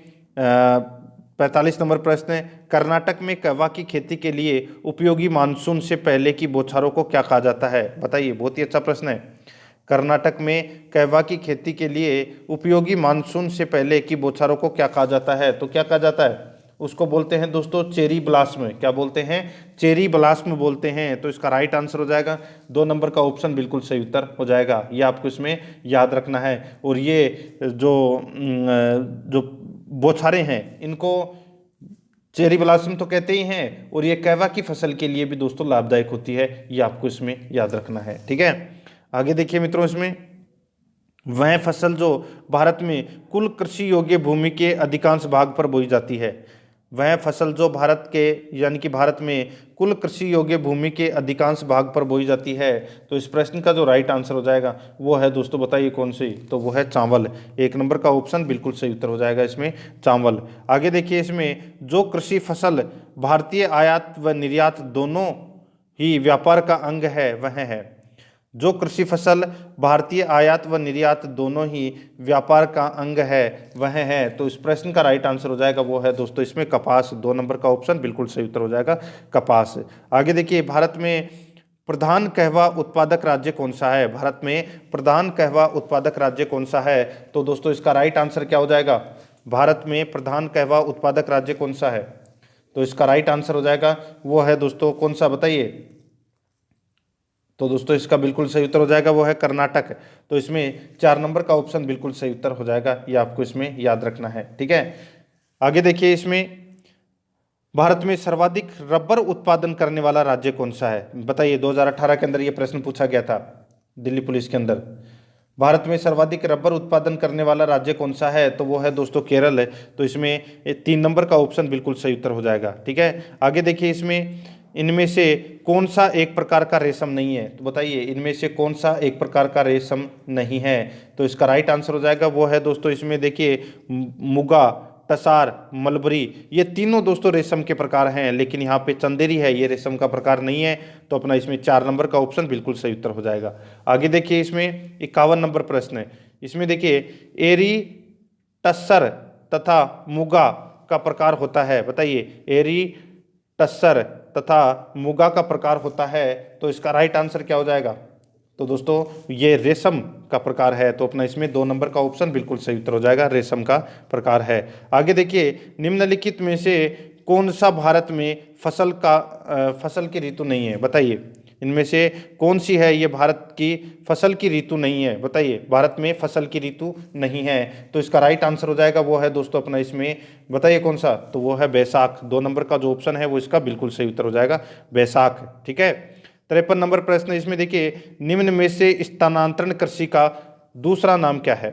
45 नंबर प्रश्न है, कर्नाटक में कहवा की खेती के लिए उपयोगी मानसून से पहले की बौछारों को क्या कहा जाता है? बताइए, बहुत ही अच्छा प्रश्न है। कर्नाटक में कहवा की खेती के लिए उपयोगी मानसून से पहले की बौछारों को क्या कहा जाता है? तो क्या कहा जाता है? उसको बोलते हैं दोस्तों चेरी ब्लास्म। क्या बोलते हैं? चेरी ब्लास्म बोलते हैं। तो इसका राइट आंसर हो जाएगा 2 नंबर का ऑप्शन बिल्कुल सही उत्तर हो जाएगा। ये आपको इसमें याद रखना है। और ये जो बौछारें हैं इनको चेरी ब्लासम तो कहते ही हैं, और ये कहवा की फसल के लिए भी दोस्तों लाभदायक होती है। ये आपको इसमें याद रखना है, ठीक है। आगे देखिए मित्रों, इसमें वह फसल जो भारत में कुल कृषि योग्य भूमि के अधिकांश भाग पर बोई जाती है। वह फसल जो भारत के यानी कि भारत में कुल कृषि योग्य भूमि के अधिकांश भाग पर बोई जाती है। तो इस प्रश्न का जो राइट आंसर हो जाएगा वो है दोस्तों, बताइए कौन सी? तो वो है चावल। 1 नंबर का ऑप्शन बिल्कुल सही उत्तर हो जाएगा इसमें, चावल। आगे देखिए, इसमें जो कृषि फसल भारतीय आयात व निर्यात दोनों ही व्यापार का अंग है वह है। जो कृषि फसल भारतीय आयात व निर्यात दोनों ही व्यापार का अंग है वह है। तो इस प्रश्न का राइट आंसर हो जाएगा वो है दोस्तों इसमें कपास। 2 नंबर का ऑप्शन बिल्कुल सही उत्तर हो जाएगा, कपास। आगे देखिए, भारत में प्रधान कहवा उत्पादक राज्य कौन सा है? भारत में प्रधान कहवा उत्पादक राज्य कौन सा है? तो दोस्तों इसका राइट आंसर क्या हो जाएगा? भारत में प्रधान कहवा उत्पादक राज्य कौन सा है? तो इसका राइट आंसर हो जाएगा वो है दोस्तों कौन सा, बताइए? तो दोस्तों इसका बिल्कुल सही उत्तर हो जाएगा वो है कर्नाटक। तो इसमें 4 नंबर का ऑप्शन बिल्कुल सही उत्तर हो जाएगा। ये आपको इसमें याद रखना है, ठीक है। आगे देखिए इसमें, भारत में सर्वाधिक रबर उत्पादन करने वाला राज्य कौन सा है? बताइए, 2018 के अंदर ये प्रश्न पूछा गया था दिल्ली पुलिस के अंदर। भारत में सर्वाधिक रबर उत्पादन करने वाला राज्य कौन सा है? तो वो है दोस्तों केरल है। तो इसमें 3 नंबर का ऑप्शन बिल्कुल सही उत्तर हो जाएगा। ठीक है, आगे देखिए इसमें, इनमें से कौन सा एक प्रकार का रेशम नहीं है? तो बताइए, इनमें से कौन सा एक प्रकार का रेशम नहीं है? तो इसका राइट आंसर हो जाएगा वो है दोस्तों, इसमें देखिए मुगा, टसार, मलबरी, ये तीनों दोस्तों रेशम के प्रकार हैं, लेकिन यहाँ पे चंदेरी है, ये रेशम का प्रकार नहीं है। तो अपना इसमें 4 नंबर का ऑप्शन बिल्कुल सही उत्तर हो जाएगा। आगे देखिए इसमें 51 नंबर प्रश्न है। इसमें देखिए एरी, टस्सर तथा मुगा का प्रकार होता है। बताइए, एरी, टस्सर तथा मुगा का प्रकार होता है, तो इसका राइट आंसर क्या हो जाएगा? तो दोस्तों ये रेशम का प्रकार है। तो अपना इसमें 2 नंबर का ऑप्शन बिल्कुल सही उत्तर हो जाएगा, रेशम का प्रकार है। आगे देखिए, निम्नलिखित में से कौन सा भारत में फसल की ऋतु नहीं है? बताइए, इनमें से कौन सी है ये भारत की फसल की ऋतु नहीं है? बताइए, भारत में फसल की ऋतु नहीं है। तो इसका राइट आंसर हो जाएगा वो है दोस्तों अपना इसमें, बताइए कौन सा? तो वो है बैसाख। 2 नंबर का जो ऑप्शन है वो इसका बिल्कुल सही उत्तर हो जाएगा, बैसाख। ठीक है, 53 नंबर प्रश्न, इसमें देखिए, निम्न में से स्थानांतरण कृषि का दूसरा नाम क्या है?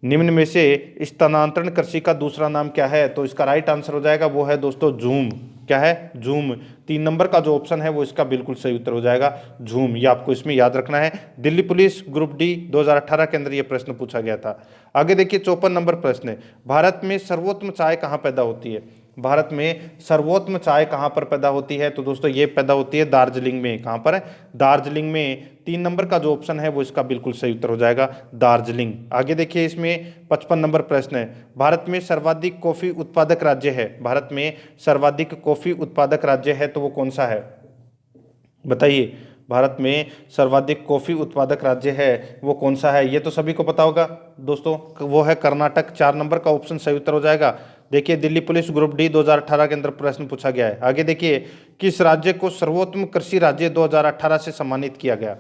निम्न में से स्थानांतरण कृषि का दूसरा नाम क्या है? तो इसका राइट आंसर हो जाएगा वो है दोस्तों झूम। क्या है? झूम। 3 नंबर का जो ऑप्शन है वो इसका बिल्कुल सही उत्तर हो जाएगा, झूम। ये आपको इसमें याद रखना है। दिल्ली पुलिस ग्रुप डी 2018 के अंदर ये प्रश्न पूछा गया था। आगे देखिए 54 नंबर प्रश्न है, भारत में सर्वोत्तम चाय कहाँ पैदा होती है? भारत में सर्वोत्तम चाय कहाँ पर पैदा होती है? तो दोस्तों ये पैदा होती है दार्जिलिंग में। कहाँ पर है? दार्जिलिंग में। 3 नंबर का जो ऑप्शन है वो इसका बिल्कुल सही उत्तर हो जाएगा, दार्जिलिंग। आगे देखिए इसमें 55 नंबर प्रश्न है, भारत में सर्वाधिक कॉफी उत्पादक राज्य है। भारत में सर्वाधिक कॉफी उत्पादक राज्य है तो वो कौन सा है? बताइए, भारत में सर्वाधिक कॉफी उत्पादक राज्य है वो कौन सा है? ये तो सभी को पता होगा दोस्तों, वो है कर्नाटक। 4 नंबर का ऑप्शन सही उत्तर हो जाएगा। देखिए, दिल्ली पुलिस ग्रुप डी 2018 के अंदर प्रश्न पूछा गया है। आगे देखिए, किस राज्य को सर्वोत्तम कृषि राज्य 2018 से सम्मानित किया गया?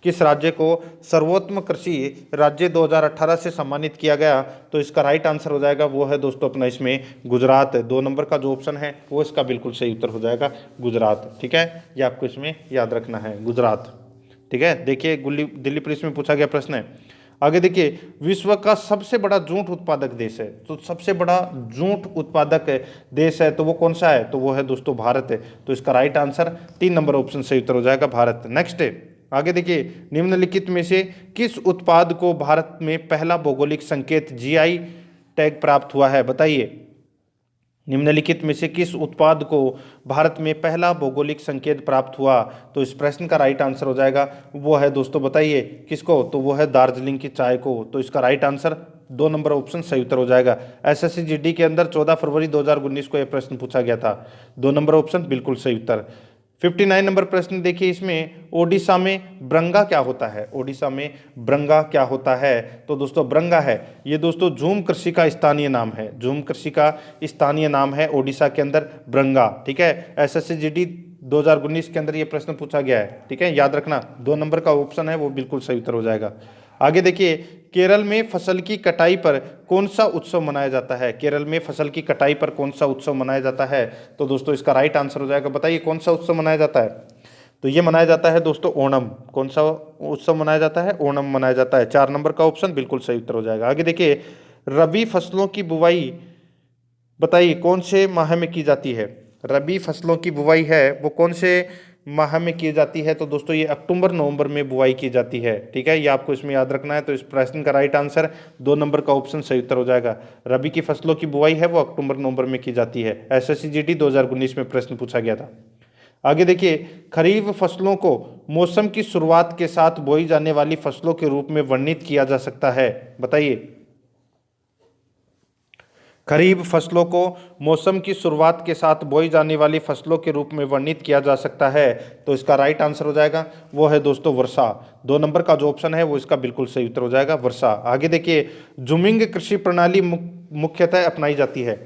किस राज्य को सर्वोत्तम कृषि राज्य 2018 से सम्मानित किया गया? तो इसका राइट आंसर हो जाएगा वो है दोस्तों अपना इसमें गुजरात। 2 नंबर का जो ऑप्शन है वो इसका बिल्कुल सही उत्तर हो जाएगा, गुजरात। ठीक है, ये आपको इसमें याद रखना है, गुजरात। ठीक है, देखिए दिल्ली पुलिस में पूछा गया प्रश्न है। आगे देखिए, विश्व का सबसे बड़ा जूट उत्पादक देश है। तो सबसे बड़ा जूट उत्पादक देश है तो वो कौन सा है? तो वो है दोस्तों भारत है। तो इसका राइट आंसर 3 नंबर ऑप्शन सही उत्तर हो जाएगा, भारत। नेक्स्ट है, आगे देखिए, निम्नलिखित में से किस उत्पाद को भारत में पहला भौगोलिक संकेत जीआई टैग प्राप्त हुआ है? बताइए, निम्नलिखित में से किस उत्पाद को भारत में पहला भौगोलिक संकेत प्राप्त हुआ? तो इस प्रश्न का राइट आंसर हो जाएगा वो है दोस्तों, बताइए किसको? तो वो है दार्जिलिंग की चाय को। तो इसका राइट आंसर 2 नंबर ऑप्शन सही उत्तर हो जाएगा। एसएससी जीडी के अंदर 14 फरवरी 2019 को यह प्रश्न पूछा गया था। 2 नंबर ऑप्शन बिल्कुल सही उत्तर। 59 नंबर प्रश्न देखिए, इसमें ओडिशा में ब्रंगा क्या होता है? ओडिशा में ब्रंगा क्या होता है? तो दोस्तों ब्रंगा है ये दोस्तों झूम कृषि का स्थानीय नाम है। झूम कृषि का स्थानीय नाम है ओडिशा के अंदर ब्रंगा। ठीक है, एसएससी जीडी 2019 के अंदर ये प्रश्न पूछा गया है। ठीक है, याद रखना 2 नंबर का ऑप्शन है वो बिल्कुल सही उत्तर हो जाएगा। आगे देखिए, केरल में फसल की कटाई पर कौन सा उत्सव मनाया जाता है? केरल में फसल की कटाई पर कौन सा उत्सव मनाया जाता है? तो दोस्तों इसका राइट आंसर हो जाएगा, बताइए कौन सा उत्सव मनाया जाता है? तो ये मनाया जाता है दोस्तों ओणम। कौन सा उत्सव मनाया जाता है? ओणम मनाया जाता है। 4 नंबर का ऑप्शन बिल्कुल सही उत्तर हो जाएगा। आगे देखिए, रबी फसलों की बुवाई बताइए कौन से माह में की जाती है? रबी फसलों की बुवाई है वो कौन से माह में की जाती है? तो दोस्तों ये अक्टूबर नवंबर में बुआई की जाती है। ठीक है, ये आपको इसमें याद रखना है। तो इस प्रश्न का राइट आंसर 2 नंबर का ऑप्शन सही उत्तर हो जाएगा। रबी की फसलों की बुआई है वो अक्टूबर नवंबर में की जाती है। एसएससी जीडी 2019 में प्रश्न पूछा गया था। आगे देखिए, खरीफ फसलों को मौसम की शुरुआत के साथ बोई जाने वाली फसलों के रूप में वर्णित किया जा सकता है। बताइए, खरीफ फसलों को मौसम की शुरुआत के साथ बोई जाने वाली फसलों के रूप में वर्णित किया जा सकता है। तो इसका राइट आंसर हो जाएगा वो है दोस्तों वर्षा। 2 नंबर का जो ऑप्शन है वो इसका बिल्कुल सही उत्तर हो जाएगा, वर्षा। आगे देखिए, जुमिंग कृषि प्रणाली मुख्यतः अपनाई जाती है।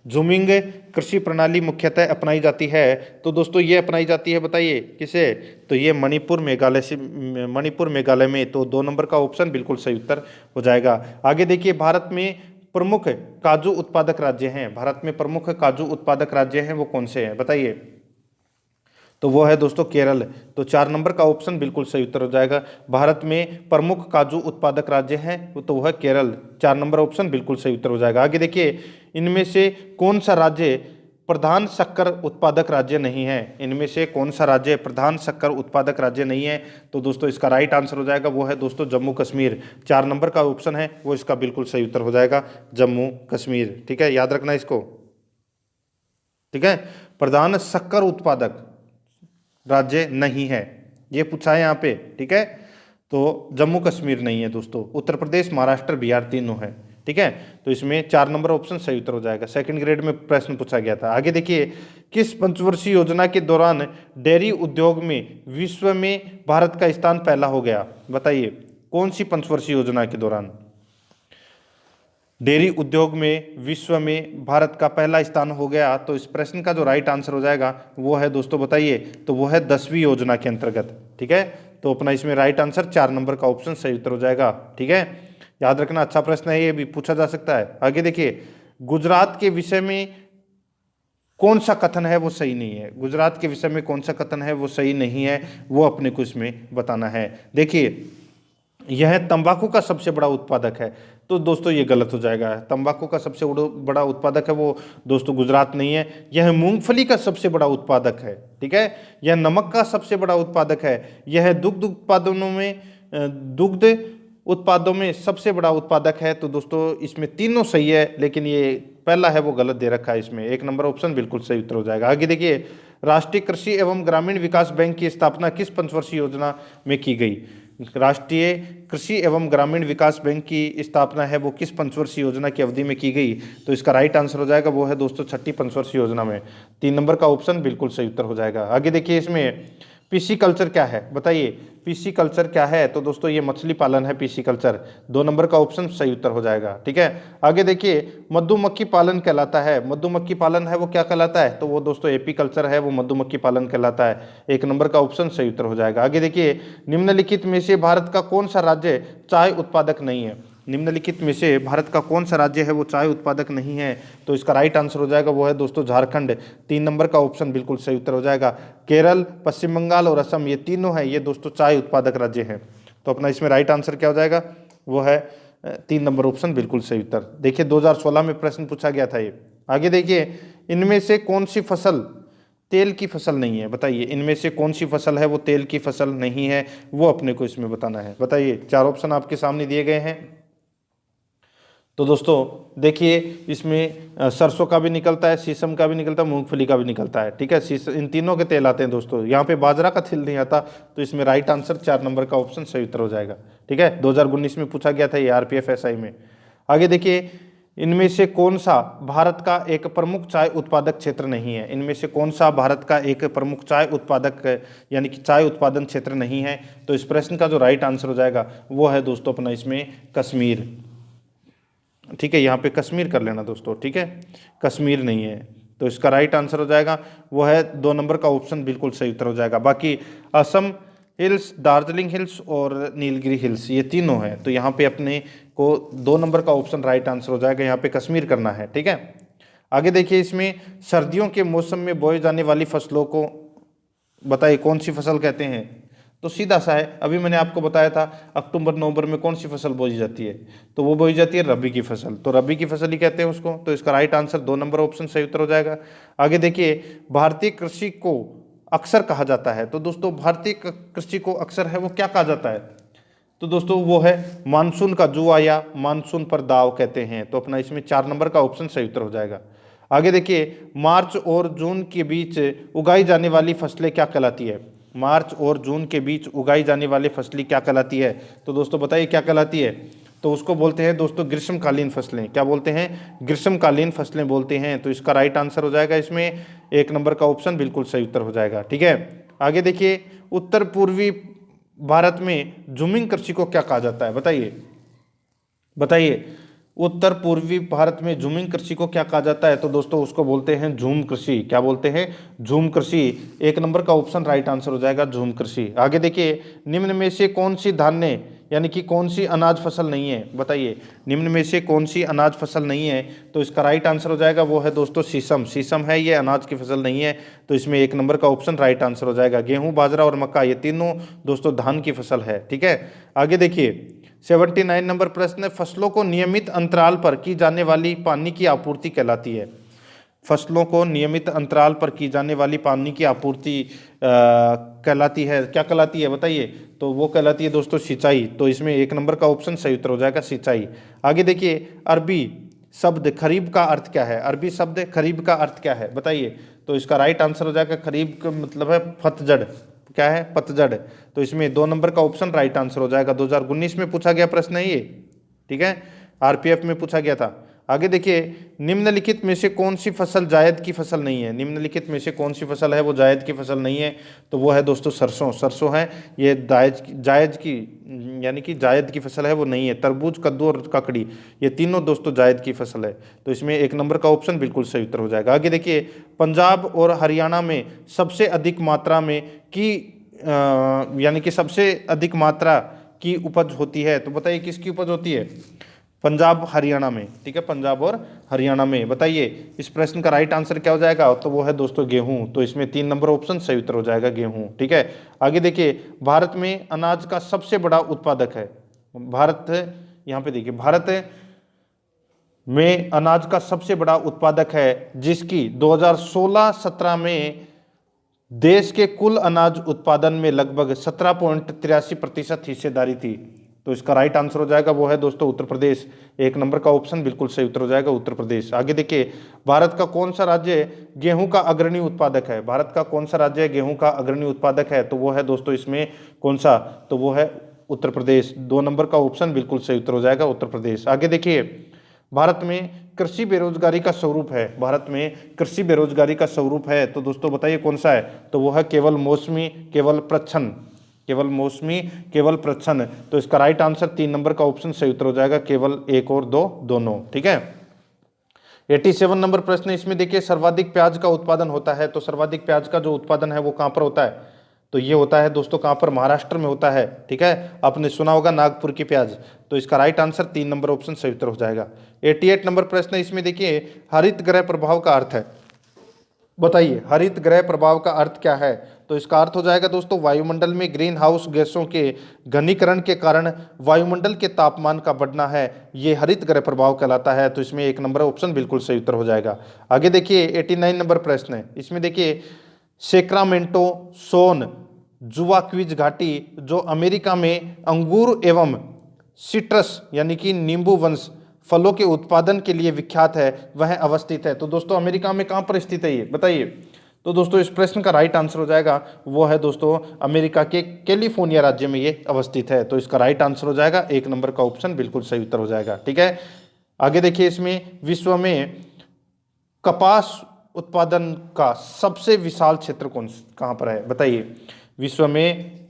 जुमिंग कृषि प्रणाली मुख्यतः अपनाई जाती है तो दोस्तों ये अपनाई जाती है, बताइए किसे? तो ये मणिपुर मेघालय में। तो 2 नंबर का ऑप्शन बिल्कुल सही उत्तर हो जाएगा। आगे देखिए, भारत में प्रमुख काजू उत्पादक राज्य हैं, भारत में प्रमुख काजू उत्पादक राज्य हैं वो कौन से हैं बताइए। तो वो है दोस्तों केरल। तो 4 नंबर का ऑप्शन बिल्कुल सही उत्तर हो जाएगा। भारत में प्रमुख काजू उत्पादक राज्य हैं तो वह है केरल। 4 नंबर ऑप्शन बिल्कुल सही उत्तर हो जाएगा। आगे देखिए, इनमें से कौन सा राज्य प्रधान शक्कर उत्पादक राज्य नहीं है। इनमें से कौन सा राज्य प्रधान शक्कर उत्पादक राज्य नहीं है। तो दोस्तों इसका राइट आंसर हो जाएगा वो है दोस्तों जम्मू कश्मीर। 4 नंबर का ऑप्शन है वो इसका बिल्कुल सही उत्तर हो जाएगा, जम्मू कश्मीर। ठीक है, याद रखना इसको। ठीक है, प्रधान शक्कर उत्पादक राज्य नहीं है, ये पूछा है यहाँ पे। ठीक है, तो जम्मू कश्मीर नहीं है दोस्तों, उत्तर प्रदेश, महाराष्ट्र, बिहार तीनों है। ठीक है, तो इसमें 4 नंबर ऑप्शन सही उत्तर हो जाएगा। सेकंड ग्रेड में प्रश्न पूछा गया था। आगे देखिए, किस पंचवर्षीय योजना के दौरान डेयरी उद्योग में विश्व में भारत का स्थान पहला हो गया बताइए। कौन सी पंचवर्षीय योजना के दौरान डेयरी उद्योग में विश्व में भारत का पहला स्थान हो गया। तो इस प्रश्न का जो राइट आंसर हो जाएगा वो है दोस्तों बताइए, तो वो है 10वीं योजना के अंतर्गत। ठीक है, तो अपना इसमें राइट आंसर 4 नंबर का ऑप्शन सही उत्तर हो जाएगा। ठीक है, याद रखना, अच्छा प्रश्न है, ये भी पूछा जा सकता है। आगे देखिए, गुजरात के विषय में कौन सा कथन है वो सही नहीं है। गुजरात के विषय में कौन सा कथन है वो सही नहीं है, वो अपने को इसमें बताना है। देखिए, यह तंबाकू का सबसे बड़ा उत्पादक है, तो दोस्तों ये गलत हो जाएगा। तंबाकू का सबसे बड़ा उत्पादक है वो दोस्तों गुजरात नहीं है। यह मूंगफली का सबसे बड़ा उत्पादक है। ठीक है, यह नमक का सबसे बड़ा उत्पादक है। यह दुग्ध उत्पादों में सबसे बड़ा उत्पादक है। तो दोस्तों इसमें तीनों सही है, लेकिन ये पहला है वो गलत दे रखा है इसमें। 1 नंबर ऑप्शन बिल्कुल सही उत्तर हो जाएगा। आगे देखिए, राष्ट्रीय कृषि एवं ग्रामीण विकास बैंक की स्थापना किस पंचवर्षीय योजना में की गई। राष्ट्रीय कृषि एवं ग्रामीण विकास बैंक की स्थापना है वो किस पंचवर्षीय योजना की अवधि में की गई। तो इसका राइट आंसर हो जाएगा वो है दोस्तों 6ठी पंचवर्षीय योजना में। 3 नंबर का ऑप्शन बिल्कुल सही उत्तर हो जाएगा। आगे देखिए, इसमें पीसी कल्चर क्या है बताइए। पीसी कल्चर क्या है, तो दोस्तों ये मछली पालन है पीसी कल्चर। 2 नंबर का ऑप्शन सही उत्तर हो जाएगा। ठीक है, आगे देखिए, मधुमक्खी पालन कहलाता है। मधुमक्खी पालन है वो क्या कहलाता है, तो वो दोस्तों एपी कल्चर है, वो मधुमक्खी पालन कहलाता है। 1 नंबर का ऑप्शन सही उत्तर हो जाएगा। आगे देखिए, निम्नलिखित में से भारत का कौन सा राज्य चाय उत्पादक नहीं है। निम्नलिखित में से भारत का कौन सा राज्य है वो चाय उत्पादक नहीं है। तो इसका राइट आंसर हो जाएगा वो है दोस्तों झारखंड। 3 नंबर का ऑप्शन बिल्कुल सही उत्तर हो जाएगा। केरल, पश्चिम बंगाल और असम, ये तीनों है ये दोस्तों चाय उत्पादक राज्य हैं। तो अपना इसमें राइट आंसर क्या हो जाएगा, वो है 3 नंबर ऑप्शन बिल्कुल सही उत्तर। देखिए 2016 में प्रश्न पूछा गया था ये। आगे देखिए, इनमें से कौन सी फसल तेल की फसल नहीं है बताइए। इनमें से कौन सी फसल है वो तेल की फसल नहीं है, वो अपने को इसमें बताना है। बताइए, 4 ऑप्शन आपके सामने दिए गए हैं। तो दोस्तों देखिए, इसमें सरसों का भी निकलता है, शीशम का भी निकलता है, मूंगफली का भी निकलता है। ठीक है, इन तीनों के तेल आते हैं दोस्तों। यहाँ पे बाजरा का तेल नहीं आता। तो इसमें राइट आंसर 4 नंबर का ऑप्शन सही उत्तर हो जाएगा। ठीक है, 2019 में पूछा गया था ये आरपीएफ एसआई में। आगे देखिए, इनमें से कौन सा भारत का एक प्रमुख चाय उत्पादक क्षेत्र नहीं है। इनमें से कौन सा भारत का एक प्रमुख चाय उत्पादक यानी कि चाय उत्पादन क्षेत्र नहीं है। तो इस प्रश्न का जो राइट आंसर हो जाएगा वो है दोस्तों अपना इसमें कश्मीर। ठीक है, यहाँ पे कश्मीर कर लेना दोस्तों। ठीक है, कश्मीर नहीं है। तो इसका राइट आंसर हो जाएगा वो है 2 नंबर का ऑप्शन बिल्कुल सही उत्तर हो जाएगा। बाकी असम हिल्स, दार्जिलिंग हिल्स और नीलगिरी हिल्स, ये तीनों हैं। तो यहाँ पे अपने को 2 नंबर का ऑप्शन राइट आंसर हो जाएगा। यहाँ पे कश्मीर करना है। ठीक है, आगे देखिए, इसमें सर्दियों के मौसम में बोए जाने वाली फसलों को बताइए कौन सी फसल कहते हैं। तो सीधा सा है, अभी मैंने आपको बताया था अक्टूबर नवंबर में कौन सी फसल बोई जाती है, तो वो बोई जाती है रबी की फसल। तो रबी की फसल ही कहते हैं उसको। तो इसका राइट आंसर 2 नंबर ऑप्शन सही उत्तर हो जाएगा। आगे देखिए, भारतीय कृषि को अक्सर कहा जाता है। तो दोस्तों भारतीय कृषि को अक्सर है वो क्या कहा जाता है, तो दोस्तों वो है मानसून का जुआ या मानसून पर दाव कहते हैं। तो अपना इसमें 4 नंबर का ऑप्शन सही उत्तर हो जाएगा। आगे देखिए, मार्च और जून के बीच उगाई जाने वाली फसलें क्या कहलाती है। मार्च और जून के बीच उगाई जाने वाली फसलें क्या कहलाती है। तो दोस्तों बताइए क्या कहलाती है। तो उसको बोलते हैं दोस्तों ग्रीष्मकालीन फसलें। क्या बोलते हैं, ग्रीष्मकालीन फसलें बोलते हैं। तो इसका राइट आंसर हो जाएगा इसमें 1 नंबर का ऑप्शन बिल्कुल सही उत्तर हो जाएगा। ठीक है, आगे देखिए, उत्तर पूर्वी भारत में झूमिंग कृषि को क्या कहा जाता है बताइए। बताइए, उत्तर पूर्वी भारत में झूमिंग कृषि को क्या कहा जाता है। तो दोस्तों उसको बोलते हैं झूम कृषि। क्या बोलते हैं, झूम कृषि। 1 नंबर का ऑप्शन राइट आंसर हो जाएगा झूम कृषि। आगे देखिए, निम्न में से कौन सी धान्य यानी कि कौन सी अनाज फसल नहीं है, बताइए निम्न में से कौन सी अनाज फसल नहीं है। तो इसका राइट आंसर हो जाएगा वो है दोस्तों सीसम। सीसम है ये अनाज की फसल नहीं है, तो इसमें 1 नंबर का ऑप्शन राइट आंसर हो जाएगा। गेहूं, बाजरा और मक्का ये तीनों दोस्तों धान की फसल है। ठीक है, आगे देखिए 79 नंबर प्रश्न, फसलों को नियमित अंतराल पर की जाने वाली पानी की आपूर्ति कहलाती है। फसलों को नियमित अंतराल पर की जाने वाली पानी की आपूर्ति कहलाती है, क्या कहलाती है बताइए। तो वो कहलाती है दोस्तों सिंचाई। तो इसमें 1 नंबर का ऑप्शन सही उत्तर हो जाएगा सिंचाई। आगे देखिए अरबी शब्द खरीब का अर्थ क्या है। अरबी शब्द खरीब का अर्थ क्या है बताइए। तो इसका राइट आंसर हो जाएगा खरीब का मतलब है पतझड़, क्या है पतझड़। तो इसमें 2 नंबर का ऑप्शन राइट आंसर हो जाएगा। 2019 में पूछा गया प्रश्न है ये, ठीक है, आरपीएफ में पूछा गया था। आगे देखिए निम्नलिखित में से कौन सी फसल जायद की फसल नहीं है। निम्नलिखित में से कौन सी फसल है वो जायद की फसल नहीं है। तो वो है दोस्तों सरसों। सरसों है ये जायद की यानी कि जायद की फसल है वो नहीं है। तरबूज, कद्दू और ककड़ी ये तीनों दोस्तों जायद की फसल है। तो इसमें 1 नंबर का ऑप्शन बिल्कुल सही उत्तर हो जाएगा। आगे देखिए पंजाब और हरियाणा में सबसे अधिक मात्रा में की यानी कि सबसे अधिक मात्रा की उपज होती है। तो बताइए किसकी उपज होती है। पंजाब हरियाणा में, ठीक है, पंजाब और हरियाणा में। बताइए इस प्रश्न का राइट आंसर क्या हो जाएगा। तो वो है दोस्तों गेहूं। तो इसमें 3 नंबर ऑप्शन सही उत्तर हो जाएगा गेहूं। ठीक है, आगे देखिए भारत में अनाज का सबसे बड़ा उत्पादक है। भारत, यहाँ पे देखिए भारत में अनाज का सबसे बड़ा उत्पादक है जिसकी 2016-17 में देश के कुल अनाज उत्पादन में लगभग 17.83% हिस्सेदारी थी। तो इसका राइट आंसर हो जाएगा वो है दोस्तों उत्तर प्रदेश। 1 नंबर का ऑप्शन बिल्कुल सही उत्तर हो जाएगा उत्तर प्रदेश। आगे देखिए भारत का कौन सा राज्य गेहूं का अग्रणी उत्पादक है। भारत का कौन सा राज्य गेहूं का अग्रणी उत्पादक है। तो वो है दोस्तों इसमें कौन सा, तो वो है उत्तर प्रदेश। 2 नंबर का ऑप्शन बिल्कुल सही उत्तर हो जाएगा उत्तर प्रदेश। आगे देखिए भारत में कृषि बेरोजगारी का स्वरूप है। भारत में कृषि बेरोजगारी का स्वरूप है तो दोस्तों बताइए कौन सा है। तो वो है केवल मौसमी, केवल प्रच्छन्न, केवल मौसमी, केवल प्रच्छन्न। तो इसका राइट आंसर 3 नंबर का ऑप्शन सही उत्तर हो जाएगा केवल 1 और 2 दोनों। ठीक है, 87 नंबर प्रश्न, इसमें देखिए सर्वाधिक प्याज का उत्पादन होता है। तो सर्वाधिक प्याज का जो उत्पादन है वो कहाँ पर होता है। तो ये होता है दोस्तों कहाँ पर, महाराष्ट्र में होता है। ठीक है, आपने सुना होगा नागपुर की प्याज। तो इसका राइट आंसर 3 नंबर ऑप्शन सही उत्तर हो जाएगा। 88 नंबर प्रश्न, इसमें देखिए हरित गृह प्रभाव का अर्थ है। बताइए हरित गृह प्रभाव का अर्थ क्या है। तो इसका अर्थ हो जाएगा दोस्तों वायुमंडल में ग्रीन हाउस गैसों के घनीकरण के कारण वायुमंडल के तापमान का बढ़ना है, ये हरित गृह प्रभाव कहलाता है। तो इसमें 1 नंबर ऑप्शन बिल्कुल सही उत्तर हो जाएगा। आगे देखिए 89 नंबर प्रश्न है, इसमें देखिए सेक्रामेंटो सोन जुआ क्विज घाटी जो अमेरिका में अंगूर एवं सिट्रस यानी कि नींबू वंश फलों के उत्पादन के लिए विख्यात है वह अवस्थित है। तो दोस्तों अमेरिका में कहाँ पर स्थित है ये बताइए। तो दोस्तों इस प्रश्न का राइट आंसर हो जाएगा वो है दोस्तों अमेरिका के कैलिफोर्निया राज्य में ये अवस्थित है। तो इसका राइट आंसर हो जाएगा 1 नंबर का ऑप्शन बिल्कुल सही उत्तर हो जाएगा। ठीक है, आगे देखिए इसमें विश्व में कपास उत्पादन का सबसे विशाल क्षेत्र कहाँ पर है बताइए। विश्व में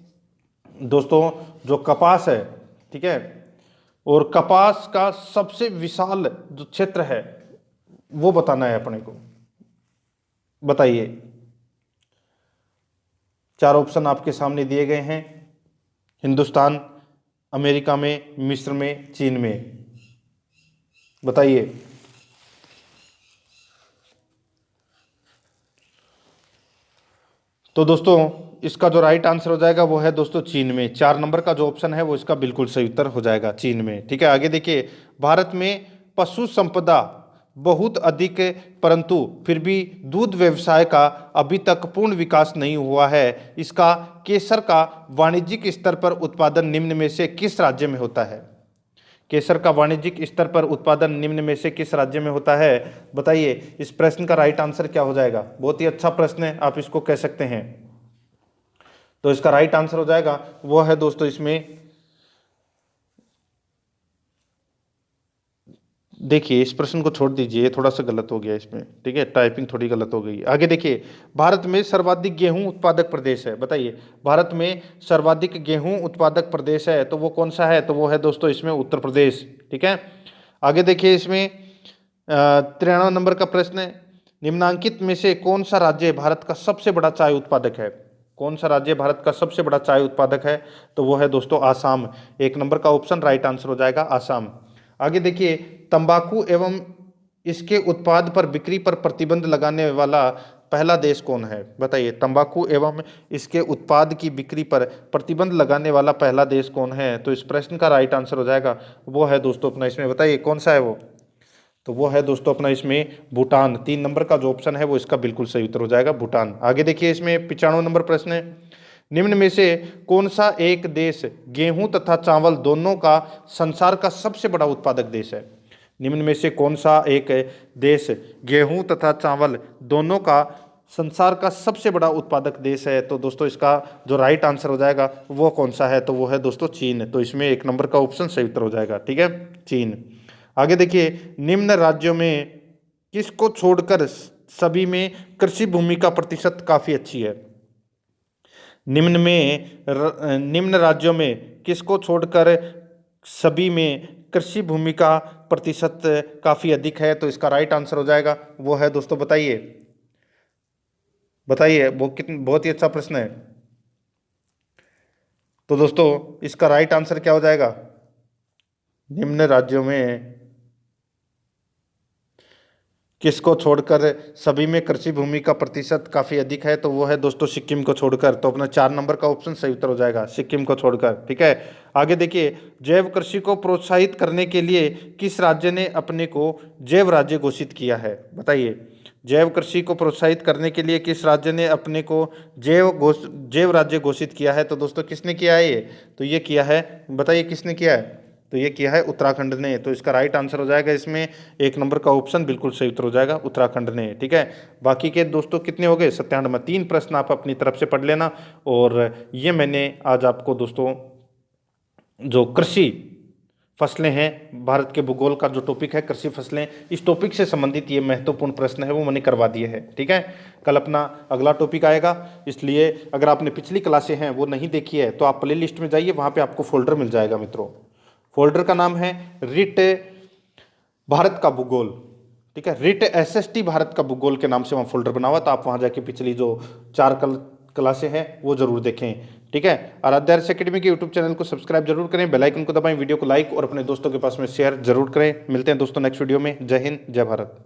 दोस्तों जो कपास है, ठीक है, और कपास का सबसे विशाल जो क्षेत्र है वो बताना है अपने को। बताइए 4 ऑप्शन आपके सामने दिए गए हैं, हिंदुस्तान, अमेरिका में, मिस्र में, चीन में। बताइए तो दोस्तों इसका जो राइट आंसर हो जाएगा वो है दोस्तों चीन में। 4 नंबर का जो ऑप्शन है वो इसका बिल्कुल सही उत्तर हो जाएगा चीन में। ठीक है, आगे देखिए भारत में पशु संपदा बहुत अधिक है परंतु फिर भी दूध व्यवसाय का अभी तक पूर्ण विकास नहीं हुआ है। इसका केसर का वाणिज्यिक स्तर पर उत्पादन निम्न में से किस राज्य में होता है। केसर का वाणिज्यिक स्तर पर उत्पादन निम्न में से किस राज्य में होता है। बताइए इस प्रश्न का राइट आंसर क्या हो जाएगा। बहुत ही अच्छा प्रश्न है, आप इसको कह सकते हैं। तो इसका राइट आंसर हो जाएगा वो है दोस्तों इसमें देखिए इस प्रश्न को छोड़ दीजिए, ये थोड़ा सा गलत हो गया इसमें। ठीक है, टाइपिंग थोड़ी गलत हो गई। आगे देखिए भारत में सर्वाधिक गेहूं उत्पादक प्रदेश है। बताइए भारत में सर्वाधिक गेहूं उत्पादक प्रदेश है तो वो कौन सा है। तो वो है दोस्तों इसमें उत्तर प्रदेश। ठीक है, आगे देखिए इसमें 93 नंबर का प्रश्न है, निम्नांकित में से कौन सा राज्य भारत का सबसे बड़ा चाय उत्पादक है। कौन सा राज्य भारत का सबसे बड़ा चाय उत्पादक है? तो वो है दोस्तों आसाम। 1 नंबर का ऑप्शन राइट आंसर हो जाएगा आसाम। आगे देखिए, तंबाकू एवं इसके उत्पाद पर बिक्री पर प्रतिबंध लगाने वाला पहला देश कौन है? बताइए, तंबाकू एवं इसके उत्पाद की बिक्री पर प्रतिबंध लगाने वाला पहला देश कौन है? तो इस प्रश्न का राइट आंसर हो जाएगा वो है दोस्तों अपना, इसमें बताइए कौन सा है वो? तो वो है दोस्तों अपना इसमें भूटान। 3 नंबर का जो ऑप्शन है वो इसका बिल्कुल सही उत्तर हो जाएगा भूटान। आगे देखिए, इसमें 95 नंबर प्रश्न है, निम्न में से कौन सा एक देश गेहूं तथा चावल दोनों का संसार का सबसे बड़ा उत्पादक देश है? निम्न में से कौन सा एक देश गेहूं तथा चावल दोनों का संसार का सबसे बड़ा उत्पादक देश है? तो दोस्तों इसका जो राइट आंसर हो जाएगा वो कौन सा है? तो वो है दोस्तों चीन। तो इसमें 1 नंबर का ऑप्शन सही उत्तर हो जाएगा, ठीक है, चीन। आगे देखिए, निम्न राज्यों में किसको छोड़कर सभी में कृषि भूमि का प्रतिशत काफी अच्छी है? निम्न राज्यों में किसको छोड़कर सभी में कृषि भूमि का प्रतिशत काफी अधिक है? तो इसका राइट आंसर हो जाएगा वो है दोस्तों, बताइए बताइए, वो कितने, बहुत ही अच्छा प्रश्न है। तो दोस्तों इसका राइट आंसर क्या हो जाएगा? निम्न राज्यों में किसको छोड़कर सभी में कृषि भूमि का प्रतिशत काफी अधिक है? तो वो है दोस्तों सिक्किम को छोड़कर। तो अपना 4 नंबर का ऑप्शन सही उत्तर हो जाएगा, सिक्किम को छोड़कर, ठीक है। आगे देखिए, जैव कृषि को प्रोत्साहित करने के लिए किस राज्य ने अपने को जैव राज्य घोषित किया है? बताइए, जैव कृषि को प्रोत्साहित करने के लिए किस राज्य ने अपने को जैव राज्य घोषित किया है? तो दोस्तों किसने किया है ये? तो ये किया है, बताइए किसने किया है? तो ये किया है उत्तराखंड ने। तो इसका राइट आंसर हो जाएगा इसमें 1 नंबर का ऑप्शन बिल्कुल सही उत्तर हो जाएगा उत्तराखंड ने, ठीक है। बाकी के दोस्तों कितने हो गए? 97। 3 प्रश्न आप अपनी तरफ से पढ़ लेना। और ये मैंने आज आपको दोस्तों जो कृषि फसलें हैं, भारत के भूगोल का जो टॉपिक है कृषि फसलें, इस टॉपिक से संबंधित ये महत्वपूर्ण प्रश्न है वो मैंने करवा दिए हैं, ठीक है। कल अपना अगला टॉपिक आएगा, इसलिए अगर आपने पिछली क्लासें हैं वो नहीं देखी है तो आप प्ले लिस्ट में जाइए, वहाँ पे आपको फोल्डर मिल जाएगा मित्रों। फोल्डर का नाम है रिट भारत का भूगोल, ठीक है, रिट एसएसटी भारत का भूगोल के नाम से वहाँ फोल्डर बना हुआ। तो आप वहाँ जाके पिछली जो 4 क्लासें हैं वो जरूर देखें, ठीक है। आराध्या आर्यस एकेडमी के यूट्यूब चैनल को सब्सक्राइब जरूर करें, बेल आइकन को दबाएं, वीडियो को लाइक और अपने दोस्तों के पास में शेयर जरूर करें। मिलते हैं दोस्तों नेक्स्ट वीडियो में। जय हिंद, जय भारत।